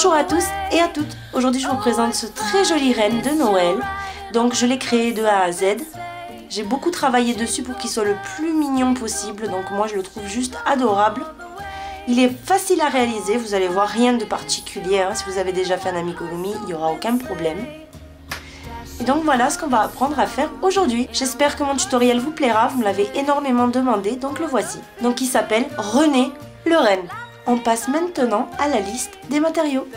Bonjour à tous et à toutes. Aujourd'hui je vous présente ce très joli renne de Noël. Donc je l'ai créé de A à Z. J'ai beaucoup travaillé dessus pour qu'il soit le plus mignon possible. Donc moi je le trouve juste adorable. Il est facile à réaliser, vous allez voir, rien de particulier. Si vous avez déjà fait un amigurumi, il n'y aura aucun problème. Et donc voilà ce qu'on va apprendre à faire aujourd'hui. J'espère que mon tutoriel vous plaira, vous me l'avez énormément demandé, donc le voici. Donc il s'appelle René le renne. On passe maintenant à la liste des matériaux.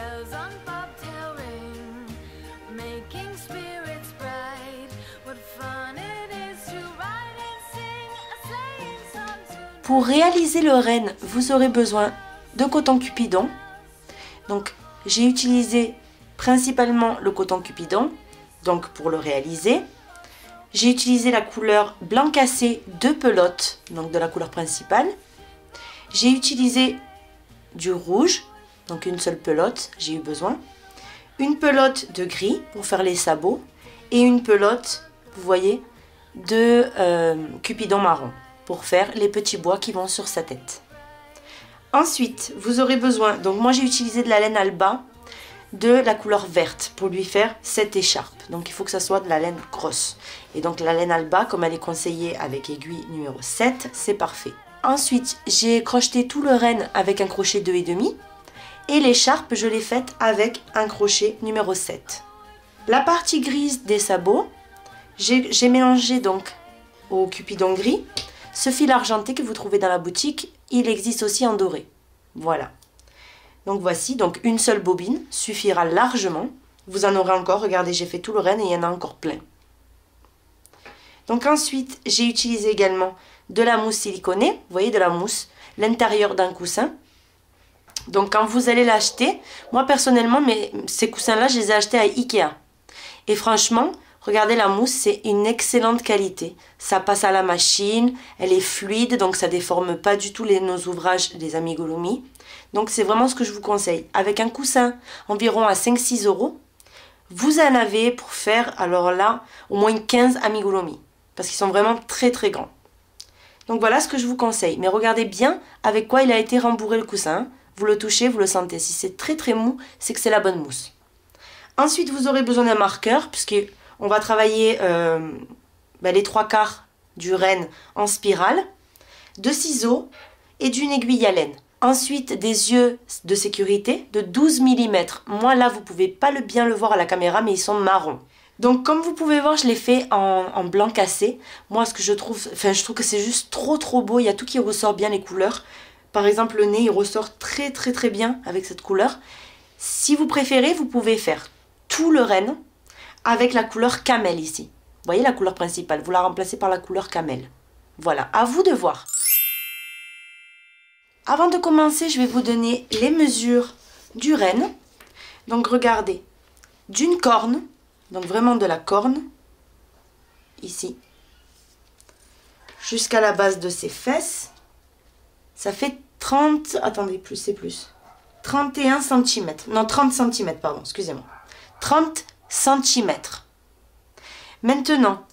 Pour réaliser le renne, vous aurez besoin de coton cupidon. Donc j'ai utilisé principalement le coton cupidon. Donc pour le réaliser, j'ai utilisé la couleur blanc cassé de pelote, donc de la couleur principale. J'ai utilisé du rouge, donc une seule pelote, j'ai eu besoin. Une pelote de gris pour faire les sabots et une pelote, vous voyez, de cupidon marron pour faire les petits bois qui vont sur sa tête. Ensuite, vous aurez besoin, donc moi j'ai utilisé de la laine alba de la couleur verte pour lui faire cette écharpe. Donc il faut que ça soit de la laine grosse. Et donc la laine alba, comme elle est conseillée avec aiguille numéro 7, c'est parfait. Ensuite, j'ai crocheté tout le renne avec un crochet 2,5 et l'écharpe, je l'ai faite avec un crochet numéro 7. La partie grise des sabots, j'ai mélangé donc au cupidon gris ce fil argenté que vous trouvez dans la boutique. Il existe aussi en doré. Voilà. Donc voici, donc une seule bobine suffira largement. Vous en aurez encore, regardez, j'ai fait tout le renne et il y en a encore plein. Donc ensuite, j'ai utilisé également de la mousse siliconée, vous voyez, de la mousse, l'intérieur d'un coussin. Donc quand vous allez l'acheter, moi personnellement, ces coussins-là, je les ai achetés à Ikea. Et franchement, regardez la mousse, c'est une excellente qualité. Ça passe à la machine, elle est fluide, donc ça déforme pas du tout nos ouvrages des amigurumi. Donc c'est vraiment ce que je vous conseille. Avec un coussin environ à 5-6 €, vous en avez pour faire, alors là, au moins 15 amigurumi. Parce qu'ils sont vraiment très très grands. Donc voilà ce que je vous conseille. Mais regardez bien avec quoi il a été rembourré le coussin. Vous le touchez, vous le sentez. Si c'est très très mou, c'est que c'est la bonne mousse. Ensuite, vous aurez besoin d'un marqueur, puisqu'on va travailler les 3/4 du renne en spirale, de ciseaux et d'une aiguille à laine. Ensuite, des yeux de sécurité de 12 mm. Moi, là, vous ne pouvez pas bien le voir à la caméra, mais ils sont marrons. Donc, comme vous pouvez voir, je l'ai fait en blanc cassé. Moi, ce que je trouve que c'est juste trop trop beau. Il y a tout qui ressort bien, les couleurs. Par exemple, le nez, il ressort très très très bien avec cette couleur. Si vous préférez, vous pouvez faire tout le renne avec la couleur camel ici. Vous voyez la couleur principale, vous la remplacez par la couleur camel. Voilà, à vous de voir. Avant de commencer, je vais vous donner les mesures du renne. Donc regardez, d'une corne, donc vraiment de la corne, ici, jusqu'à la base de ses fesses, ça fait 30, attendez, c'est plus, 31 cm, non 30 cm, pardon, excusez-moi, 30 cm. Maintenant,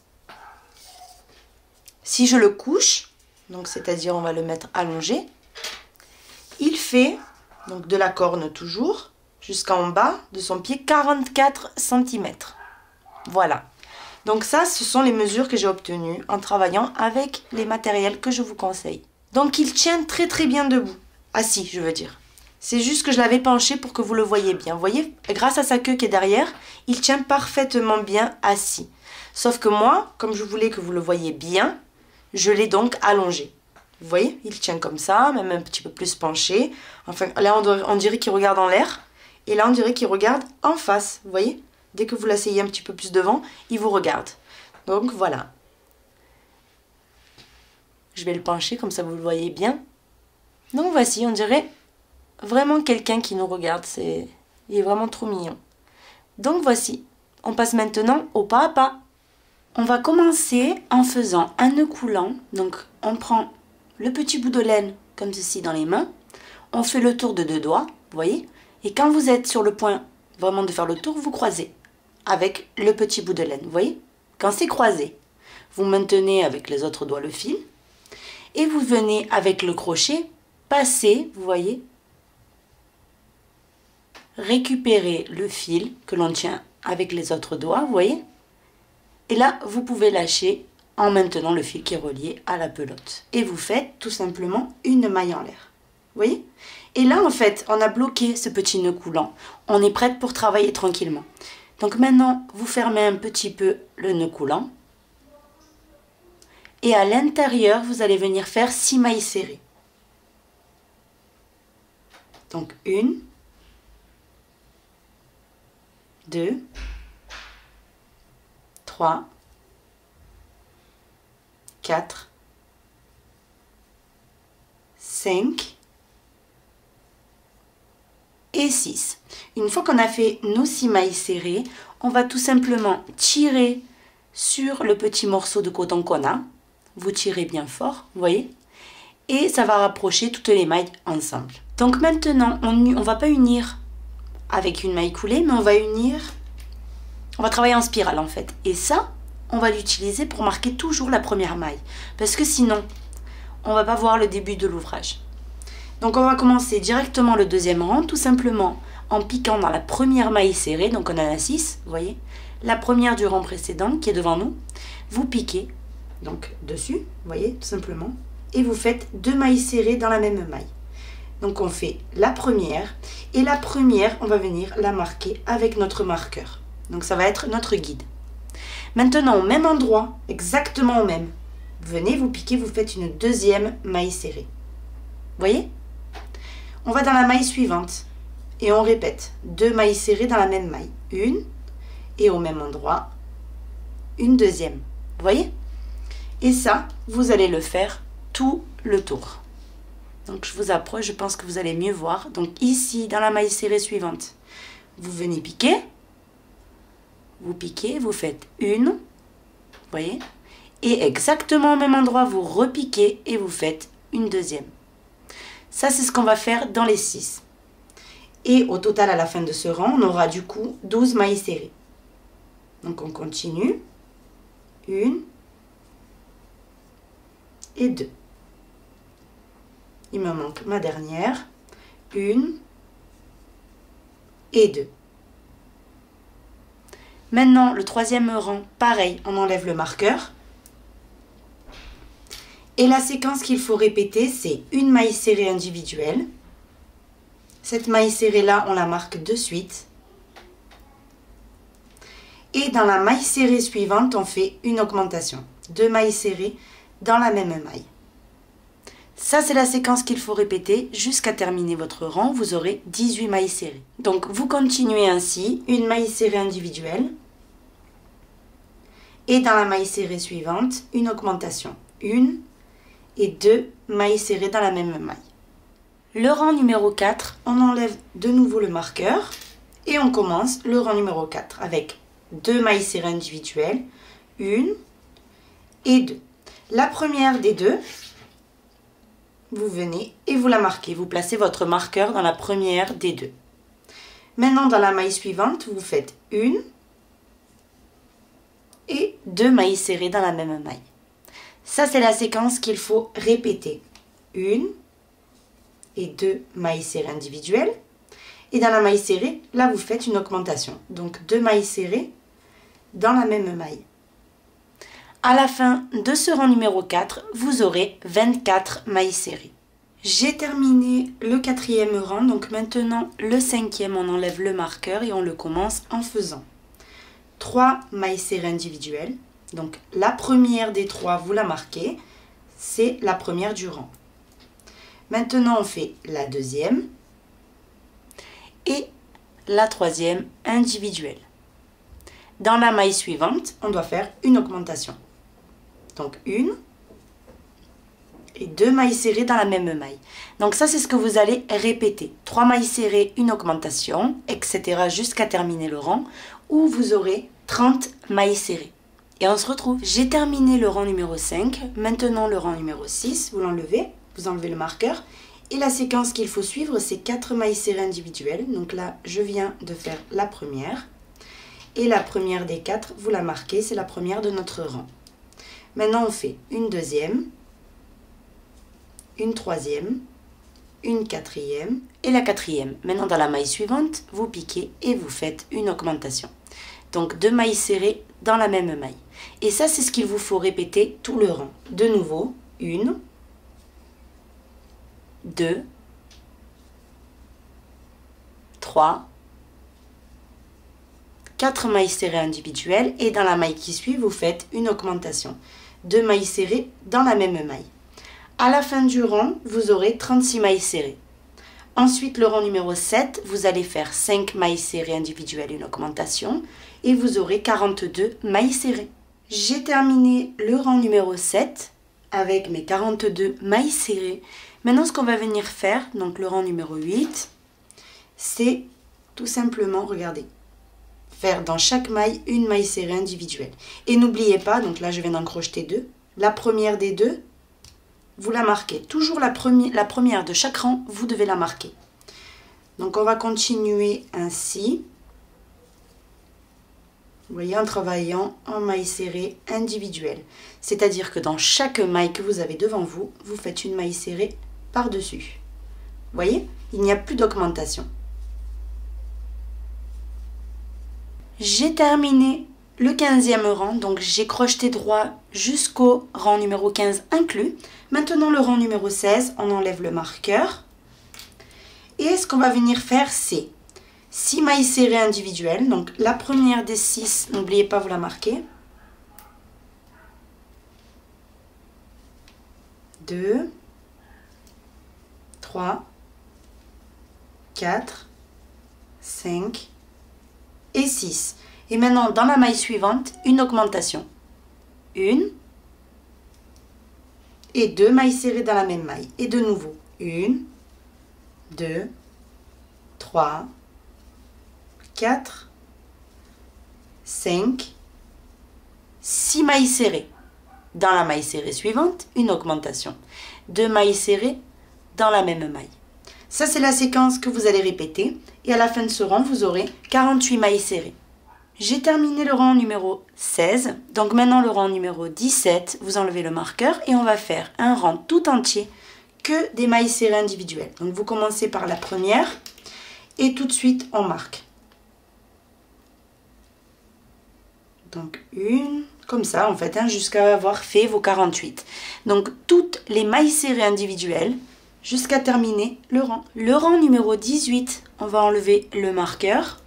si je le couche, donc c'est-à-dire on va le mettre allongé, il fait, donc de la corne toujours, jusqu'en bas de son pied, 44 cm. Voilà. Donc ça, ce sont les mesures que j'ai obtenues en travaillant avec les matériels que je vous conseille. Donc il tient très très bien debout. Assis, je veux dire. C'est juste que je l'avais penché pour que vous le voyez bien. Vous voyez, grâce à sa queue qui est derrière, il tient parfaitement bien assis. Sauf que moi, comme je voulais que vous le voyiez bien, je l'ai donc allongé. Vous voyez, il tient comme ça, même un petit peu plus penché. Enfin, là, on dirait qu'il regarde en l'air. Et là, on dirait qu'il regarde en face. Vous voyez, dès que vous l'asseyez un petit peu plus devant, il vous regarde. Donc, voilà. Je vais le pencher, comme ça, vous le voyez bien. Donc, voici, on dirait vraiment quelqu'un qui nous regarde. Il est vraiment trop mignon. Donc, voici. On passe maintenant au pas à pas. On va commencer en faisant un nœud coulant. Donc, on prend le petit bout de laine comme ceci dans les mains. On fait le tour de 2 doigts, vous voyez. Et quand vous êtes sur le point vraiment de faire le tour, vous croisez avec le petit bout de laine, vous voyez. Quand c'est croisé, vous maintenez avec les autres doigts le fil. Et vous venez avec le crochet passer, vous voyez, récupérez le fil que l'on tient avec les autres doigts, vous voyez? Et là, vous pouvez lâcher en maintenant le fil qui est relié à la pelote. Et vous faites tout simplement une maille en l'air. Vous voyez? Et là, en fait, on a bloqué ce petit nœud coulant. On est prête pour travailler tranquillement. Donc maintenant, vous fermez un petit peu le nœud coulant. Et à l'intérieur, vous allez venir faire 6 mailles serrées. Donc 1, 2, 3, 4, 5 et 6. Une fois qu'on a fait nos 6 mailles serrées, on va tout simplement tirer sur le petit morceau de coton qu'on a. Vous tirez bien fort, vous voyez, et ça va rapprocher toutes les mailles ensemble. Donc maintenant, on ne va pas unir avec une maille coulée, mais on va travailler en spirale en fait. Et ça, on va l'utiliser pour marquer toujours la première maille, parce que sinon, on va pas voir le début de l'ouvrage. Donc on va commencer directement le deuxième rang, tout simplement en piquant dans la première maille serrée, donc on en a 6, vous voyez, la première du rang précédent qui est devant nous, vous piquez donc dessus, vous voyez, tout simplement, et vous faites 2 mailles serrées dans la même maille. Donc on fait la première, et la première, on va venir la marquer avec notre marqueur. Donc ça va être notre guide. Maintenant, au même endroit, exactement au même, venez, vous piquez, vous faites une deuxième maille serrée. Vous voyez? On va dans la maille suivante, et on répète 2 mailles serrées dans la même maille. Une, et au même endroit, une deuxième. Vous voyez? Et ça, vous allez le faire tout le tour. Donc je vous approche, je pense que vous allez mieux voir. Donc ici, dans la maille serrée suivante, vous venez piquer. Vous piquez, vous faites une, vous voyez, et exactement au même endroit, vous repiquez et vous faites une deuxième. Ça, c'est ce qu'on va faire dans les 6. Et au total, à la fin de ce rang, on aura du coup 12 mailles serrées. Donc on continue. 1 et 2. Il me manque ma dernière. 1 et 2. Maintenant, le troisième rang, pareil, on enlève le marqueur. Et la séquence qu'il faut répéter, c'est une maille serrée individuelle. Cette maille serrée-là, on la marque de suite. Et dans la maille serrée suivante, on fait une augmentation. 2 mailles serrées dans la même maille. Ça, c'est la séquence qu'il faut répéter jusqu'à terminer votre rang. Vous aurez 18 mailles serrées. Donc, vous continuez ainsi, une maille serrée individuelle. Et dans la maille serrée suivante, une augmentation. 1 et 2 mailles serrées dans la même maille. Le rang numéro 4, on enlève de nouveau le marqueur. Et on commence le rang numéro 4 avec 2 mailles serrées individuelles. 1 et 2. La première des deux, vous venez et vous la marquez. Vous placez votre marqueur dans la première des deux. Maintenant, dans la maille suivante, vous faites 1 et 2 mailles serrées dans la même maille. Ça, c'est la séquence qu'il faut répéter. 1 et 2 mailles serrées individuelles. Et dans la maille serrée, là, vous faites une augmentation. Donc, 2 mailles serrées dans la même maille. À la fin de ce rang numéro 4, vous aurez 24 mailles serrées. J'ai terminé le 4e rang, donc maintenant le 5e, on enlève le marqueur et on le commence en faisant 3 mailles serrées individuelles. Donc la première des 3, vous la marquez, c'est la première du rang. Maintenant on fait la deuxième et la troisième individuelle. Dans la maille suivante, on doit faire une augmentation. Donc 1 et 2 mailles serrées dans la même maille. Donc ça, c'est ce que vous allez répéter. 3 mailles serrées, une augmentation, etc. jusqu'à terminer le rang où vous aurez 30 mailles serrées. Et on se retrouve. J'ai terminé le rang numéro 5. Maintenant le rang numéro 6, vous l'enlevez, vous enlevez le marqueur. Et la séquence qu'il faut suivre, c'est 4 mailles serrées individuelles. Donc là, je viens de faire la première. Et la première des 4, vous la marquez, c'est la première de notre rang. Maintenant, on fait une deuxième, une troisième, une quatrième et la quatrième. Maintenant, dans la maille suivante, vous piquez et vous faites une augmentation. Donc, 2 mailles serrées dans la même maille. Et ça, c'est ce qu'il vous faut répéter tout le rang. De nouveau, 1, 2, 3, 4 mailles serrées individuelles et dans la maille qui suit, vous faites une augmentation. 2 mailles serrées dans la même maille. À la fin du rang, vous aurez 36 mailles serrées. Ensuite, le rang numéro 7, vous allez faire 5 mailles serrées individuelles, une augmentation, et vous aurez 42 mailles serrées. J'ai terminé le rang numéro 7 avec mes 42 mailles serrées. Maintenant, ce qu'on va venir faire, donc le rang numéro 8, c'est tout simplement, regardez, faire dans chaque maille une maille serrée individuelle. Et n'oubliez pas, donc là je viens d'en crocheter 2, la première des 2, vous la marquez. Toujours la première de chaque rang, vous devez la marquer. Donc on va continuer ainsi. Vous voyez, en travaillant en maille serrée individuelle. C'est-à-dire que dans chaque maille que vous avez devant vous, vous faites une maille serrée par-dessus. Vous voyez, il n'y a plus d'augmentation. J'ai terminé le 15e rang, donc j'ai crocheté droit jusqu'au rang numéro 15 inclus. Maintenant le rang numéro 16, on enlève le marqueur. Et ce qu'on va venir faire, c'est 6 mailles serrées individuelles. Donc la première des 6, n'oubliez pas, vous la marquez. 2, 3, 4, 5 et 6. Et maintenant, dans la maille suivante, une augmentation. 1 et 2 mailles serrées dans la même maille. Et de nouveau, 1, 2, 3, 4, 5, 6 mailles serrées. Dans la maille serrée suivante, une augmentation. 2 mailles serrées dans la même maille. Ça, c'est la séquence que vous allez répéter. Et à la fin de ce rang, vous aurez 48 mailles serrées. J'ai terminé le rang numéro 16. Donc maintenant, le rang numéro 17, vous enlevez le marqueur et on va faire un rang tout entier que des mailles serrées individuelles. Donc vous commencez par la première et tout de suite, on marque. Donc une, comme ça en fait, jusqu'à avoir fait vos 48. Donc toutes les mailles serrées individuelles jusqu'à terminer le rang. Le rang numéro 18, on va enlever le marqueur.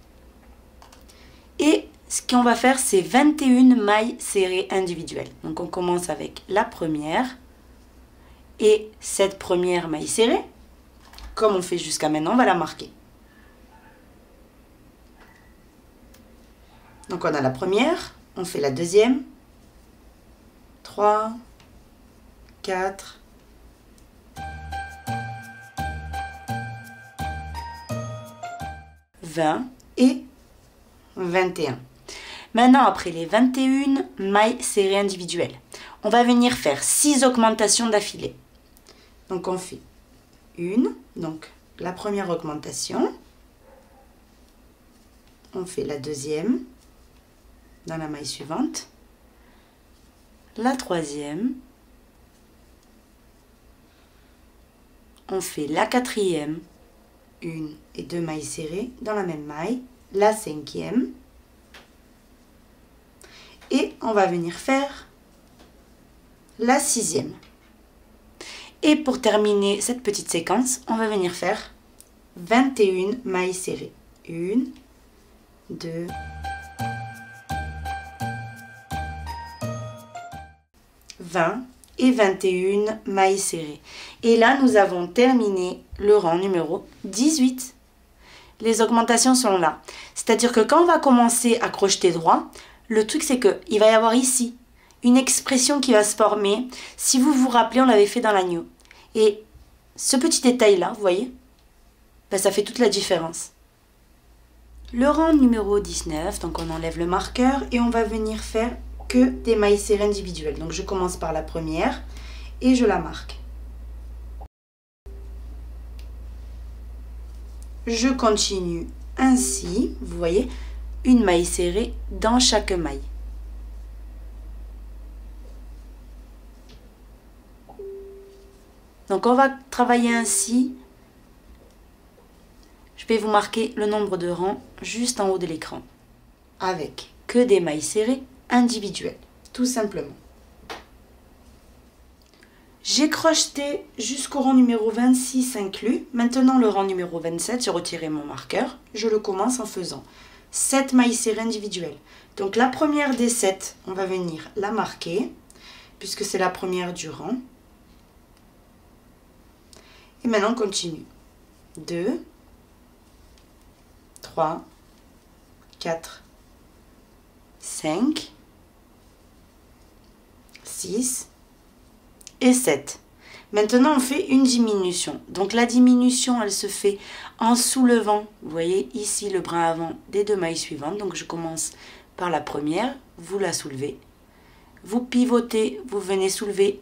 Et ce qu'on va faire, c'est 21 mailles serrées individuelles. Donc on commence avec la première. Et cette première maille serrée, comme on fait jusqu'à maintenant, on va la marquer. Donc on a la première, on fait la deuxième. 3, 4, 20 et 21. Maintenant, après les 21 mailles serrées individuelles, on va venir faire 6 augmentations d'affilée. Donc, on fait une, donc la première augmentation. On fait la deuxième dans la maille suivante. La troisième. On fait la quatrième, 1 et 2 mailles serrées dans la même maille. La cinquième. Et on va venir faire la sixième. Et pour terminer cette petite séquence, on va venir faire 21 mailles serrées. 1, 2, 20 et 21 mailles serrées. Et là, nous avons terminé le rang numéro 18. Les augmentations sont là. C'est-à-dire que quand on va commencer à crocheter droit, le truc c'est qu'il va y avoir ici une expression qui va se former. Si vous vous rappelez, on l'avait fait dans l'agneau. Et ce petit détail-là, vous voyez, ben, ça fait toute la différence. Le rang numéro 19, donc on enlève le marqueur et on va venir faire que des mailles serrées individuelles. Donc je commence par la première et je la marque. Je continue ainsi, vous voyez, une maille serrée dans chaque maille. Donc on va travailler ainsi je vais vous marquer le nombre de rangs juste en haut de l'écran, avec que des mailles serrées individuelles, tout simplement. J'ai crocheté jusqu'au rang numéro 26 inclus. Maintenant le rang numéro 27, j'ai retiré mon marqueur. Je le commence en faisant 7 mailles serrées individuelles. Donc la première des 7, on va venir la marquer, puisque c'est la première du rang. Et maintenant on continue. 2, 3, 4, 5, 6 et 7. Maintenant, on fait une diminution. Donc, la diminution, elle se fait en soulevant, vous voyez, ici, le brin avant des 2 mailles suivantes. Donc, je commence par la première, vous la soulevez. Vous pivotez, vous venez soulever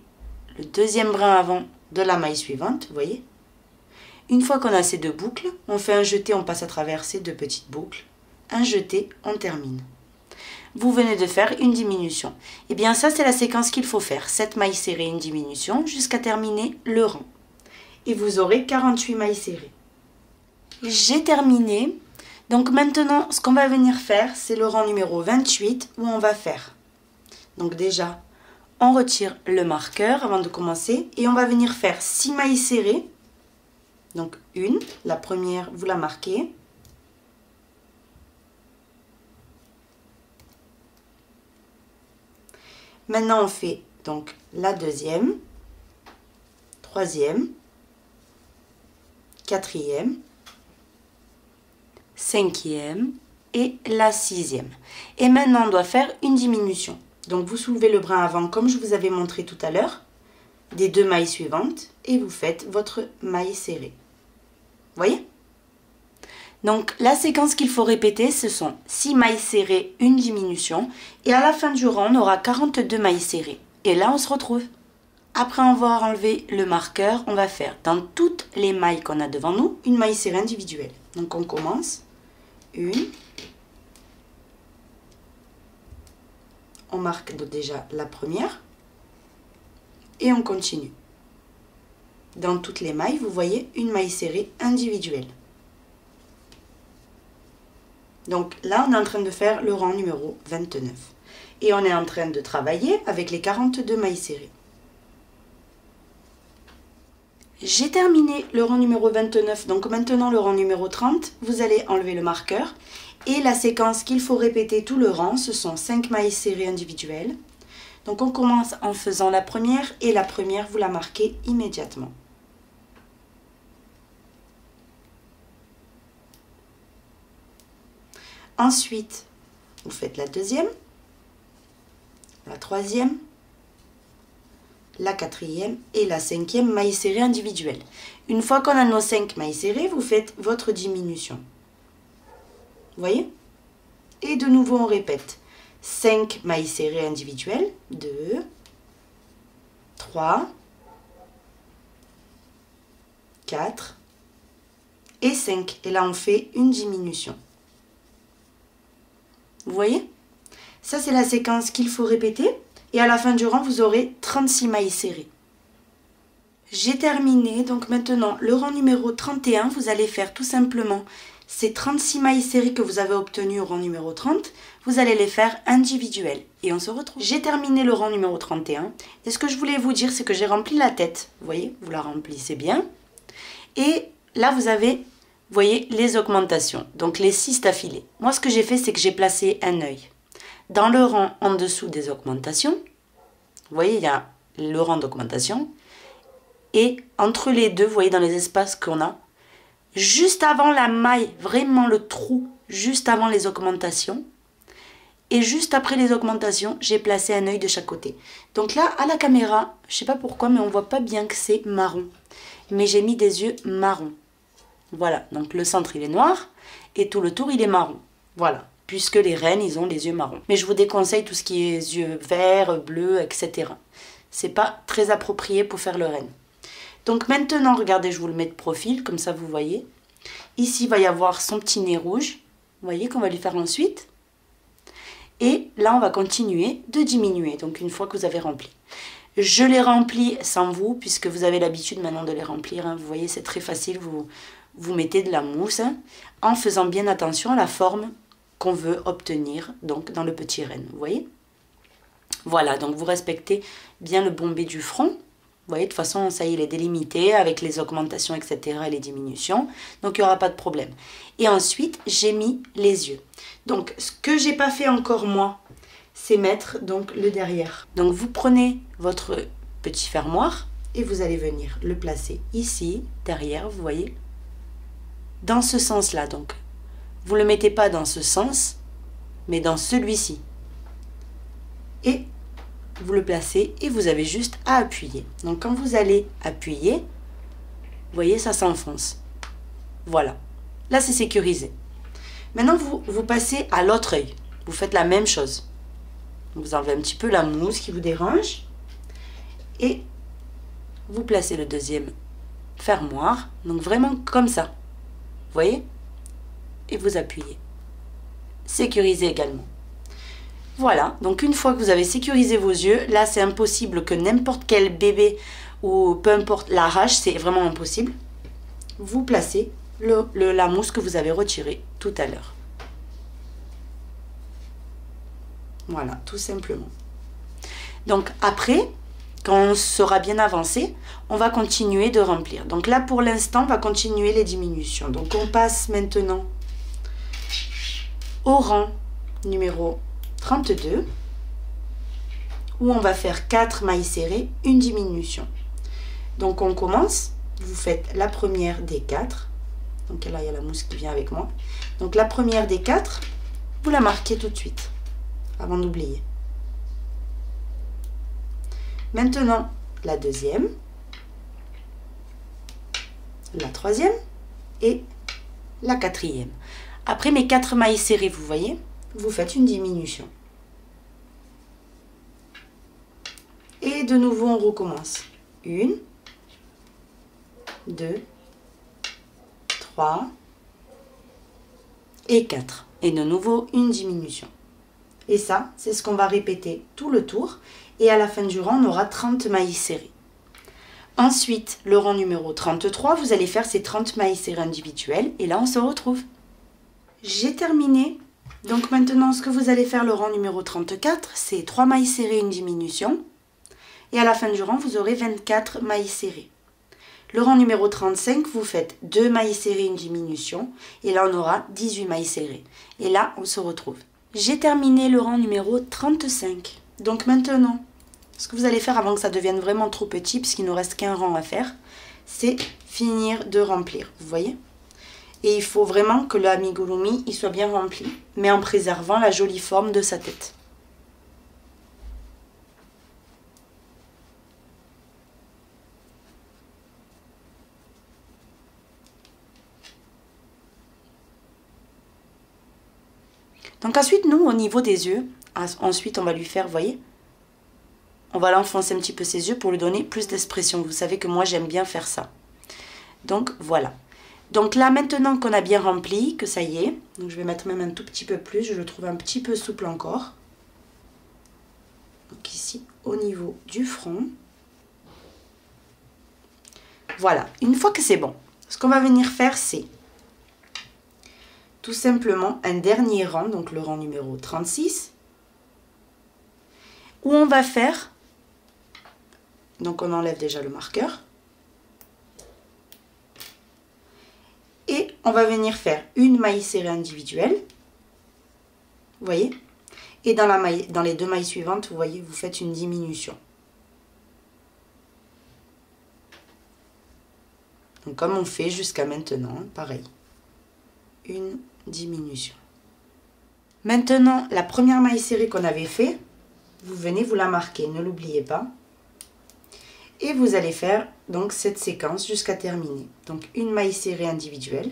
le deuxième brin avant de la maille suivante, vous voyez. Une fois qu'on a ces 2 boucles, on fait un jeté, on passe à travers ces 2 petites boucles. Un jeté, on termine. Vous venez de faire une diminution. Et bien ça, c'est la séquence qu'il faut faire. 7 mailles serrées, une diminution, jusqu'à terminer le rang. Et vous aurez 48 mailles serrées. J'ai terminé. Donc maintenant, ce qu'on va venir faire, c'est le rang numéro 28, où on va faire. Donc déjà, on retire le marqueur avant de commencer. Et on va venir faire 6 mailles serrées. Donc une, la première, vous la marquez. Maintenant, on fait donc la deuxième, troisième, quatrième, cinquième et la sixième. Et maintenant, on doit faire une diminution. Donc, vous soulevez le brin avant comme je vous avais montré tout à l'heure, des 2 mailles suivantes et vous faites votre maille serrée. Vous voyez? Donc, la séquence qu'il faut répéter, ce sont 6 mailles serrées, une diminution. Et à la fin du rang, on aura 42 mailles serrées. Et là, on se retrouve. Après avoir enlevé le marqueur, on va faire dans toutes les mailles qu'on a devant nous, une maille serrée individuelle. Donc, on commence. Une. On marque déjà la première. Et on continue. Dans toutes les mailles, vous voyez une maille serrée individuelle. Donc là, on est en train de faire le rang numéro 29. Et on est en train de travailler avec les 42 mailles serrées. J'ai terminé le rang numéro 29. Donc maintenant, le rang numéro 30, vous allez enlever le marqueur. Et la séquence qu'il faut répéter tout le rang, ce sont 5 mailles serrées individuelles. Donc on commence en faisant la première. Et la première, vous la marquez immédiatement. Ensuite, vous faites la deuxième, la troisième, la quatrième et la cinquième maille serrée individuelle. Une fois qu'on a nos 5 mailles serrées, vous faites votre diminution. Vous voyez? Et de nouveau, on répète. 5 mailles serrées individuelles, 2, 3, 4 et 5. Et là, on fait une diminution. Vous voyez? Ça, c'est la séquence qu'il faut répéter. Et à la fin du rang, vous aurez 36 mailles serrées. J'ai terminé. Donc maintenant, le rang numéro 31, vous allez faire tout simplement ces 36 mailles serrées que vous avez obtenues au rang numéro 30. Vous allez les faire individuelles. Et on se retrouve. J'ai terminé le rang numéro 31. Et ce que je voulais vous dire, c'est que j'ai rempli la tête. Vous voyez? Vous la remplissez bien. Et là, vous avez... Vous voyez les augmentations, donc les 6 d'affilée. Moi, ce que j'ai fait, c'est que j'ai placé un œil dans le rang en dessous des augmentations. Vous voyez, il y a le rang d'augmentation. Et entre les deux, vous voyez dans les espaces qu'on a, juste avant la maille, vraiment le trou, juste avant les augmentations. Et juste après les augmentations, j'ai placé un œil de chaque côté. Donc là, à la caméra, je ne sais pas pourquoi, mais on ne voit pas bien que c'est marron. Mais j'ai mis des yeux marrons. Voilà, donc le centre il est noir et tout le tour il est marron. Voilà, puisque les rennes ils ont les yeux marrons. Mais je vous déconseille tout ce qui est yeux verts, bleus, etc. C'est pas très approprié pour faire le renne. Donc maintenant, regardez, je vous le mets de profil, comme ça vous voyez. Ici il va y avoir son petit nez rouge. Vous voyez qu'on va lui faire ensuite. Et là on va continuer de diminuer, donc une fois que vous avez rempli. Je les remplis sans vous, puisque vous avez l'habitude maintenant de les remplir. Hein. Vous voyez, c'est très facile, vous mettez de la mousse hein, en faisant bien attention à la forme qu'on veut obtenir donc dans le petit renne, vous voyez. Voilà, donc vous respectez bien le bombé du front. Vous voyez, de toute façon, ça y est, il est délimité avec les augmentations, etc. et les diminutions. Donc, il n'y aura pas de problème. Et ensuite, j'ai mis les yeux. Donc, ce que j'ai pas fait encore, moi, c'est mettre donc le derrière. Donc, vous prenez votre petit fermoir et vous allez venir le placer ici, derrière, vous voyez. Dans ce sens-là, donc. Vous ne le mettez pas dans ce sens, mais dans celui-ci. Et vous le placez et vous avez juste à appuyer. Donc quand vous allez appuyer, vous voyez, ça s'enfonce. Voilà. Là, c'est sécurisé. Maintenant, vous passez à l'autre œil. Vous faites la même chose. Vous enlevez un petit peu la mousse qui vous dérange. Et vous placez le deuxième fermoir. Donc vraiment comme ça. Vous voyez? Et vous appuyez. Sécurisé également. Voilà, donc une fois que vous avez sécurisé vos yeux, là c'est impossible que n'importe quel bébé ou peu importe l'arrache, c'est vraiment impossible. Vous placez la mousse que vous avez retirée tout à l'heure. Voilà, tout simplement. Donc après, quand on sera bien avancé, on va continuer de remplir. Donc là pour l'instant, on va continuer les diminutions. Donc on passe maintenant au rang numéro 32, où on va faire 4 mailles serrées, une diminution. Donc on commence, vous faites la première des 4, donc là il y a la mousse qui vient avec moi, donc la première des 4, vous la marquez tout de suite, avant d'oublier. Maintenant la deuxième, la troisième et la quatrième. Après mes 4 mailles serrées, vous voyez, vous faites une diminution. Et de nouveau, on recommence. 1, 2, 3 et 4. Et de nouveau, une diminution. Et ça, c'est ce qu'on va répéter tout le tour. Et à la fin du rang, on aura 30 mailles serrées. Ensuite, le rang numéro 33, vous allez faire ces 30 mailles serrées individuelles. Et là, on se retrouve. J'ai terminé. Donc maintenant, ce que vous allez faire le rang numéro 34, c'est 3 mailles serrées, une diminution. Et à la fin du rang, vous aurez 24 mailles serrées. Le rang numéro 35, vous faites 2 mailles serrées, une diminution. Et là, on aura 18 mailles serrées. Et là, on se retrouve. J'ai terminé le rang numéro 35. Donc maintenant, ce que vous allez faire avant que ça devienne vraiment trop petit, puisqu'il ne nous reste qu'un rang à faire, c'est finir de remplir. Vous voyez ? Et il faut vraiment que l'amigurumi il soit bien rempli, mais en préservant la jolie forme de sa tête. Donc ensuite, nous, au niveau des yeux, ensuite on va lui faire, vous voyez, on va l'enfoncer un petit peu ses yeux pour lui donner plus d'expression. Vous savez que moi, j'aime bien faire ça. Donc voilà. Donc là, maintenant qu'on a bien rempli, que ça y est, donc je vais mettre même un tout petit peu plus, je le trouve un petit peu souple encore. Donc ici, au niveau du front. Voilà, une fois que c'est bon, ce qu'on va venir faire, c'est tout simplement un dernier rang, donc le rang numéro 36, où on va faire, donc on enlève déjà le marqueur, et on va venir faire une maille serrée individuelle, vous voyez, et dans les 2 mailles suivantes, vous voyez, vous faites une diminution. Donc comme on fait jusqu'à maintenant, pareil, une diminution. Maintenant, la première maille serrée qu'on avait fait, vous venez vous la marquer, ne l'oubliez pas. Et vous allez faire donc cette séquence jusqu'à terminer. Donc une maille serrée individuelle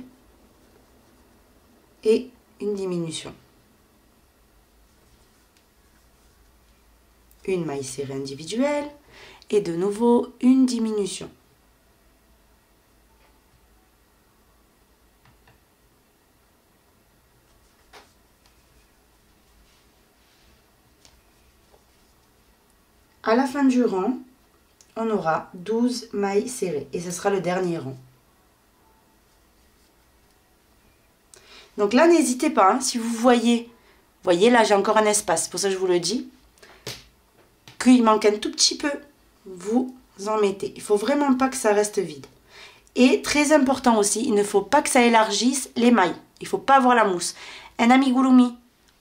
et une diminution. Une maille serrée individuelle et de nouveau une diminution. À la fin du rang, on aura 12 mailles serrées et ce sera le dernier rang. Donc là, n'hésitez pas, hein, si vous voyez là j'ai encore un espace, pour ça que je vous le dis, qu'il manque un tout petit peu, vous en mettez. Il faut vraiment pas que ça reste vide. Et très important aussi, il ne faut pas que ça élargisse les mailles. Il ne faut pas avoir la mousse. Un amigurumi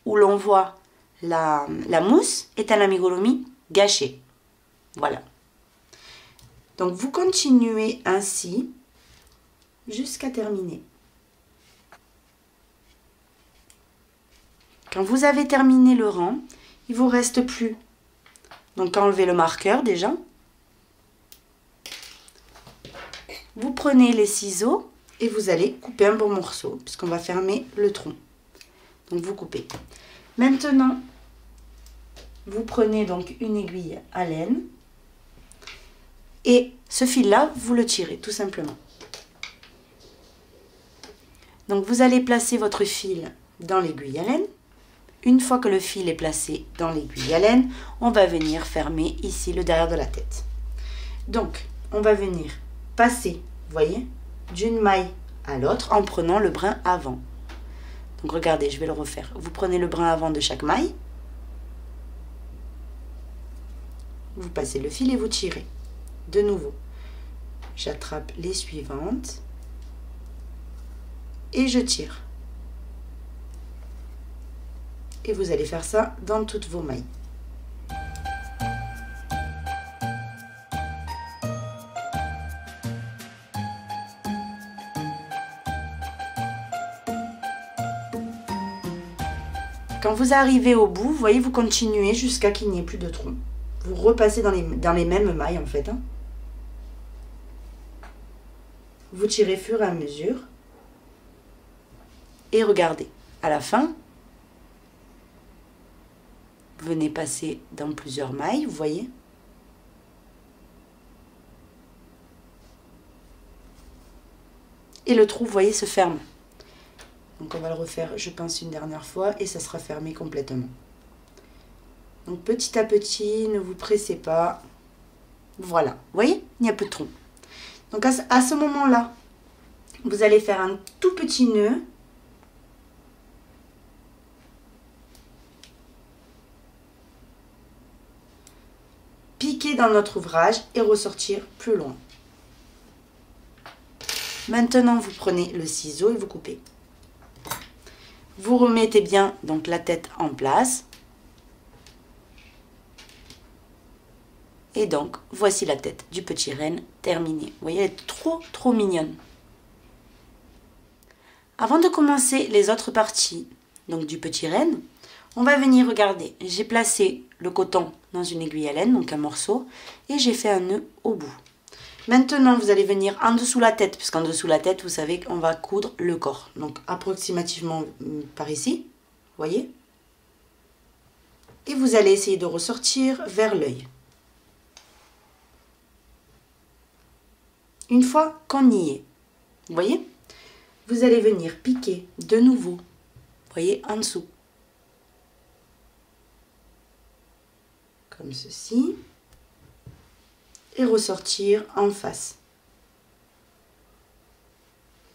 où l'on voit la mousse est un amigurumi gâché. Voilà. Donc vous continuez ainsi jusqu'à terminer. Quand vous avez terminé le rang, il ne vous reste plus. Donc enlevez le marqueur déjà. Vous prenez les ciseaux et vous allez couper un bon morceau puisqu'on va fermer le tronc. Donc vous coupez. Maintenant, vous prenez donc une aiguille à laine et ce fil-là, vous le tirez tout simplement. Donc vous allez placer votre fil dans l'aiguille à laine. Une fois que le fil est placé dans l'aiguille à laine, on va venir fermer ici le derrière de la tête. Donc, on va venir passer, vous voyez, d'une maille à l'autre en prenant le brin avant. Donc regardez, je vais le refaire. Vous prenez le brin avant de chaque maille. Vous passez le fil et vous tirez. De nouveau, j'attrape les suivantes et je tire. Et vous allez faire ça dans toutes vos mailles. Quand vous arrivez au bout, vous voyez, vous continuez jusqu'à qu'il n'y ait plus de tronc. Vous repassez dans les mêmes mailles en fait. Hein. Vous tirez au fur et à mesure. Et regardez, à la fin, vous venez passer dans plusieurs mailles, vous voyez. Et le trou, vous voyez, se ferme. Donc on va le refaire, je pense, une dernière fois et ça sera fermé complètement. Donc petit à petit, ne vous pressez pas. Voilà, vous voyez, il n'y a plus de trou. Donc à ce moment-là, vous allez faire un tout petit nœud. Piquer dans notre ouvrage et ressortir plus loin. Maintenant, vous prenez le ciseau et vous coupez. Vous remettez bien donc la tête en place. Et donc, voici la tête du petit renne terminée. Vous voyez, elle est trop mignonne. Avant de commencer les autres parties donc du petit renne, on va venir regarder. J'ai placé le coton dans une aiguille à laine, donc un morceau, et j'ai fait un nœud au bout. Maintenant, vous allez venir en dessous la tête, puisqu'en dessous la tête, vous savez qu'on va coudre le corps. Donc, approximativement par ici, vous voyez. Et vous allez essayer de ressortir vers l'œil. Une fois qu'on y est, vous voyez, vous allez venir piquer de nouveau, vous voyez, en dessous. Comme ceci. Et ressortir en face.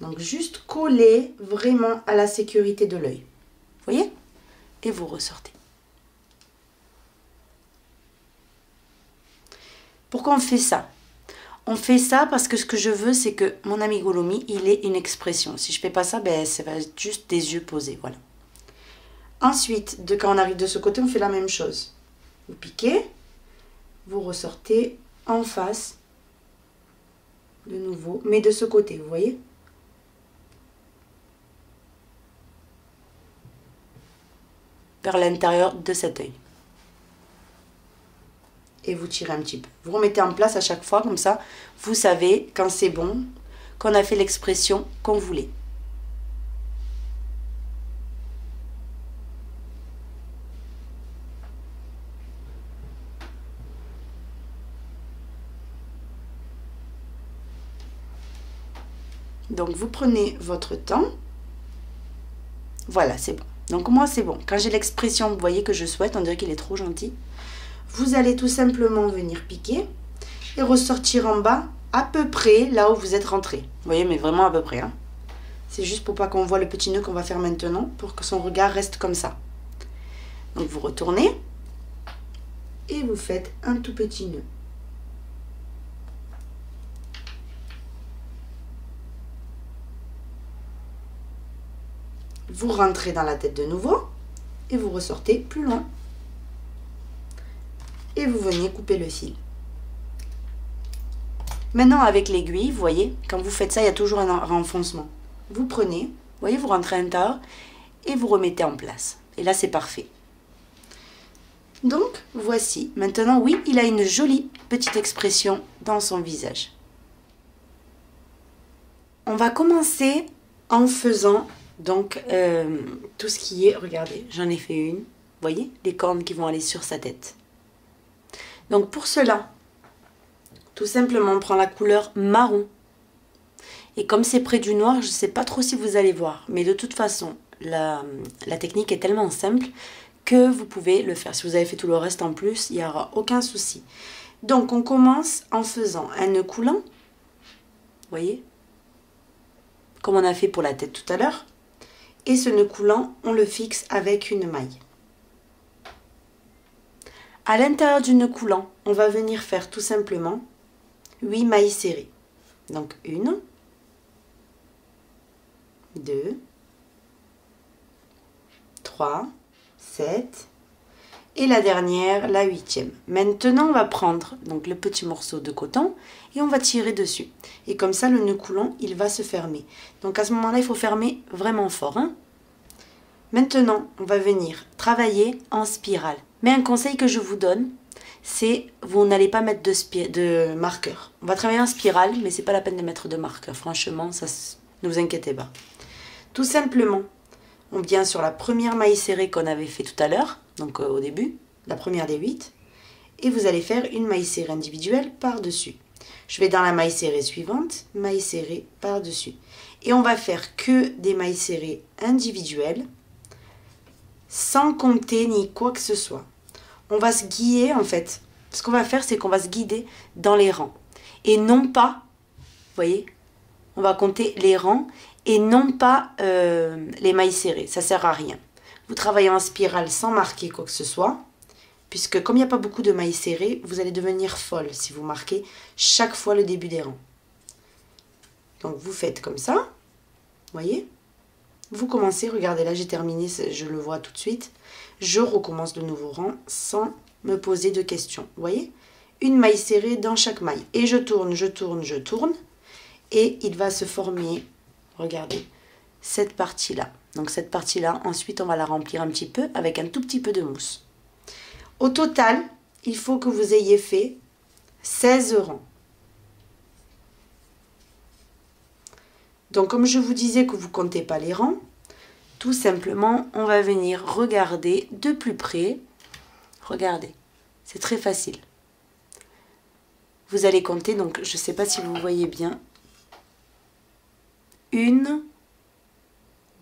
Donc juste coller vraiment à la sécurité de l'œil. Vous voyez? Et vous ressortez. Pourquoi on fait ça? On fait ça parce que ce que je veux, c'est que mon amigurumi, il ait une expression. Si je fais pas ça, ben, ça va être juste des yeux posés. Voilà. Ensuite, quand on arrive de ce côté, on fait la même chose. Vous piquez, vous ressortez en face, de nouveau, mais de ce côté, vous voyez? Vers l'intérieur de cet œil. Et vous tirez un petit peu. Vous remettez en place à chaque fois, comme ça, vous savez quand c'est bon, qu'on a fait l'expression qu'on voulait. Donc, vous prenez votre temps. Voilà, c'est bon. Donc, moi, c'est bon. Quand j'ai l'expression, vous voyez, que je souhaite, on dirait qu'il est trop gentil. Vous allez tout simplement venir piquer et ressortir en bas à peu près là où vous êtes rentré. Vous voyez, mais vraiment à peu près. Hein. C'est juste pour pas qu'on voit le petit nœud qu'on va faire maintenant, pour que son regard reste comme ça. Donc vous retournez et vous faites un tout petit nœud. Vous rentrez dans la tête de nouveau et vous ressortez plus loin. Et vous venez couper le fil. Maintenant avec l'aiguille, vous voyez, quand vous faites ça, il y a toujours un renfoncement. Vous prenez, vous voyez, vous rentrez à l'intérieur et vous remettez en place. Et là, c'est parfait. Donc, voici. Maintenant, oui, il a une jolie petite expression dans son visage. On va commencer en faisant donc tout ce qui est, regardez, j'en ai fait une. Vous voyez, les cornes qui vont aller sur sa tête. Donc, pour cela, tout simplement, on prend la couleur marron. Et comme c'est près du noir, je ne sais pas trop si vous allez voir. Mais de toute façon, la technique est tellement simple que vous pouvez le faire. Si vous avez fait tout le reste en plus, il n'y aura aucun souci. Donc, on commence en faisant un nœud coulant. Vous voyez? Comme on a fait pour la tête tout à l'heure. Et ce nœud coulant, on le fixe avec une maille. À l'intérieur du nœud coulant, on va venir faire tout simplement 8 mailles serrées. Donc, 1, 2, 3, 7 et la dernière, la 8e. Maintenant, on va prendre donc le petit morceau de coton et on va tirer dessus. Et comme ça, le nœud coulant, il va se fermer. Donc à ce moment-là, il faut fermer vraiment fort. Hein. Maintenant, on va venir travailler en spirale. Mais un conseil que je vous donne, c'est vous n'allez pas mettre de marqueur. On va travailler en spirale, mais c'est pas la peine de mettre de marqueur. Franchement, ça, ne vous inquiétez pas. Tout simplement, on vient sur la première maille serrée qu'on avait fait tout à l'heure, donc au début, la première des 8, et vous allez faire une maille serrée individuelle par-dessus. Je vais dans la maille serrée suivante, maille serrée par-dessus. Et on va faire que des mailles serrées individuelles, sans compter ni quoi que ce soit. On va se guider, en fait. Ce qu'on va faire, c'est qu'on va se guider dans les rangs. Et non pas, vous voyez, on va compter les rangs et non pas les mailles serrées. Ça ne sert à rien. Vous travaillez en spirale sans marquer quoi que ce soit. Puisque comme il n'y a pas beaucoup de mailles serrées, vous allez devenir folle si vous marquez chaque fois le début des rangs. Donc vous faites comme ça. Vous voyez? Vous commencez, regardez là j'ai terminé, je le vois tout de suite. Je recommence le nouveau rang sans me poser de questions. Vous voyez? Une maille serrée dans chaque maille. Et je tourne, je tourne, je tourne. Et il va se former, regardez, cette partie-là. Donc cette partie-là, ensuite on va la remplir un petit peu avec un tout petit peu de mousse. Au total, il faut que vous ayez fait 16 rangs. Donc comme je vous disais que vous ne comptez pas les rangs, tout simplement, on va venir regarder de plus près. Regardez, c'est très facile. Vous allez compter, donc je ne sais pas si vous voyez bien. 1,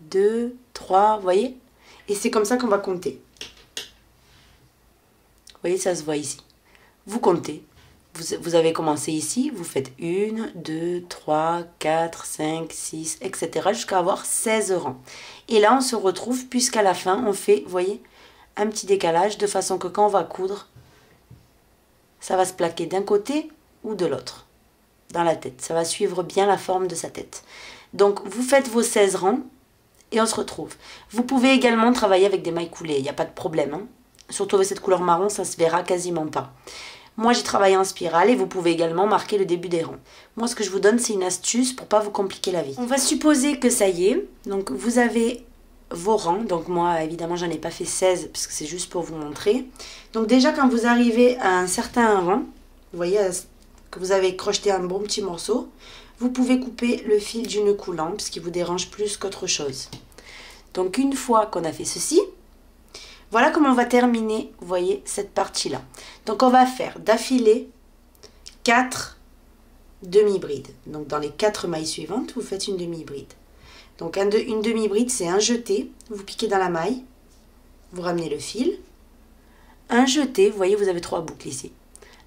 2, 3, vous voyez? Et c'est comme ça qu'on va compter. Vous voyez, ça se voit ici. Vous comptez. Vous avez commencé ici, vous faites 1, 2, 3, 4, 5, 6, etc. jusqu'à avoir 16 rangs. Et là, on se retrouve, puisqu'à la fin, on fait, vous voyez, un petit décalage, de façon que quand on va coudre, ça va se plaquer d'un côté ou de l'autre, dans la tête. Ça va suivre bien la forme de sa tête. Donc, vous faites vos 16 rangs et on se retrouve. Vous pouvez également travailler avec des mailles coulées, il n'y a pas de problème. Hein. Surtout avec cette couleur marron, ça ne se verra quasiment pas. Moi, j'ai travaillé en spirale et vous pouvez également marquer le début des rangs. Moi, ce que je vous donne, c'est une astuce pour ne pas vous compliquer la vie. On va supposer que ça y est. Donc, vous avez vos rangs. Donc, moi, évidemment, j'en ai pas fait 16 parce que c'est juste pour vous montrer. Donc, déjà, quand vous arrivez à un certain rang, vous voyez que vous avez crocheté un bon petit morceau, vous pouvez couper le fil du nœud coulant parce qu'il vous dérange plus qu'autre chose. Donc, une fois qu'on a fait ceci, voilà comment on va terminer, vous voyez, cette partie-là. Donc, on va faire d'affilée 4 demi-brides. Donc, dans les 4 mailles suivantes, vous faites une demi-bride. Donc, une demi-bride, c'est un jeté. Vous piquez dans la maille, vous ramenez le fil. Un jeté, vous voyez, vous avez 3 boucles ici.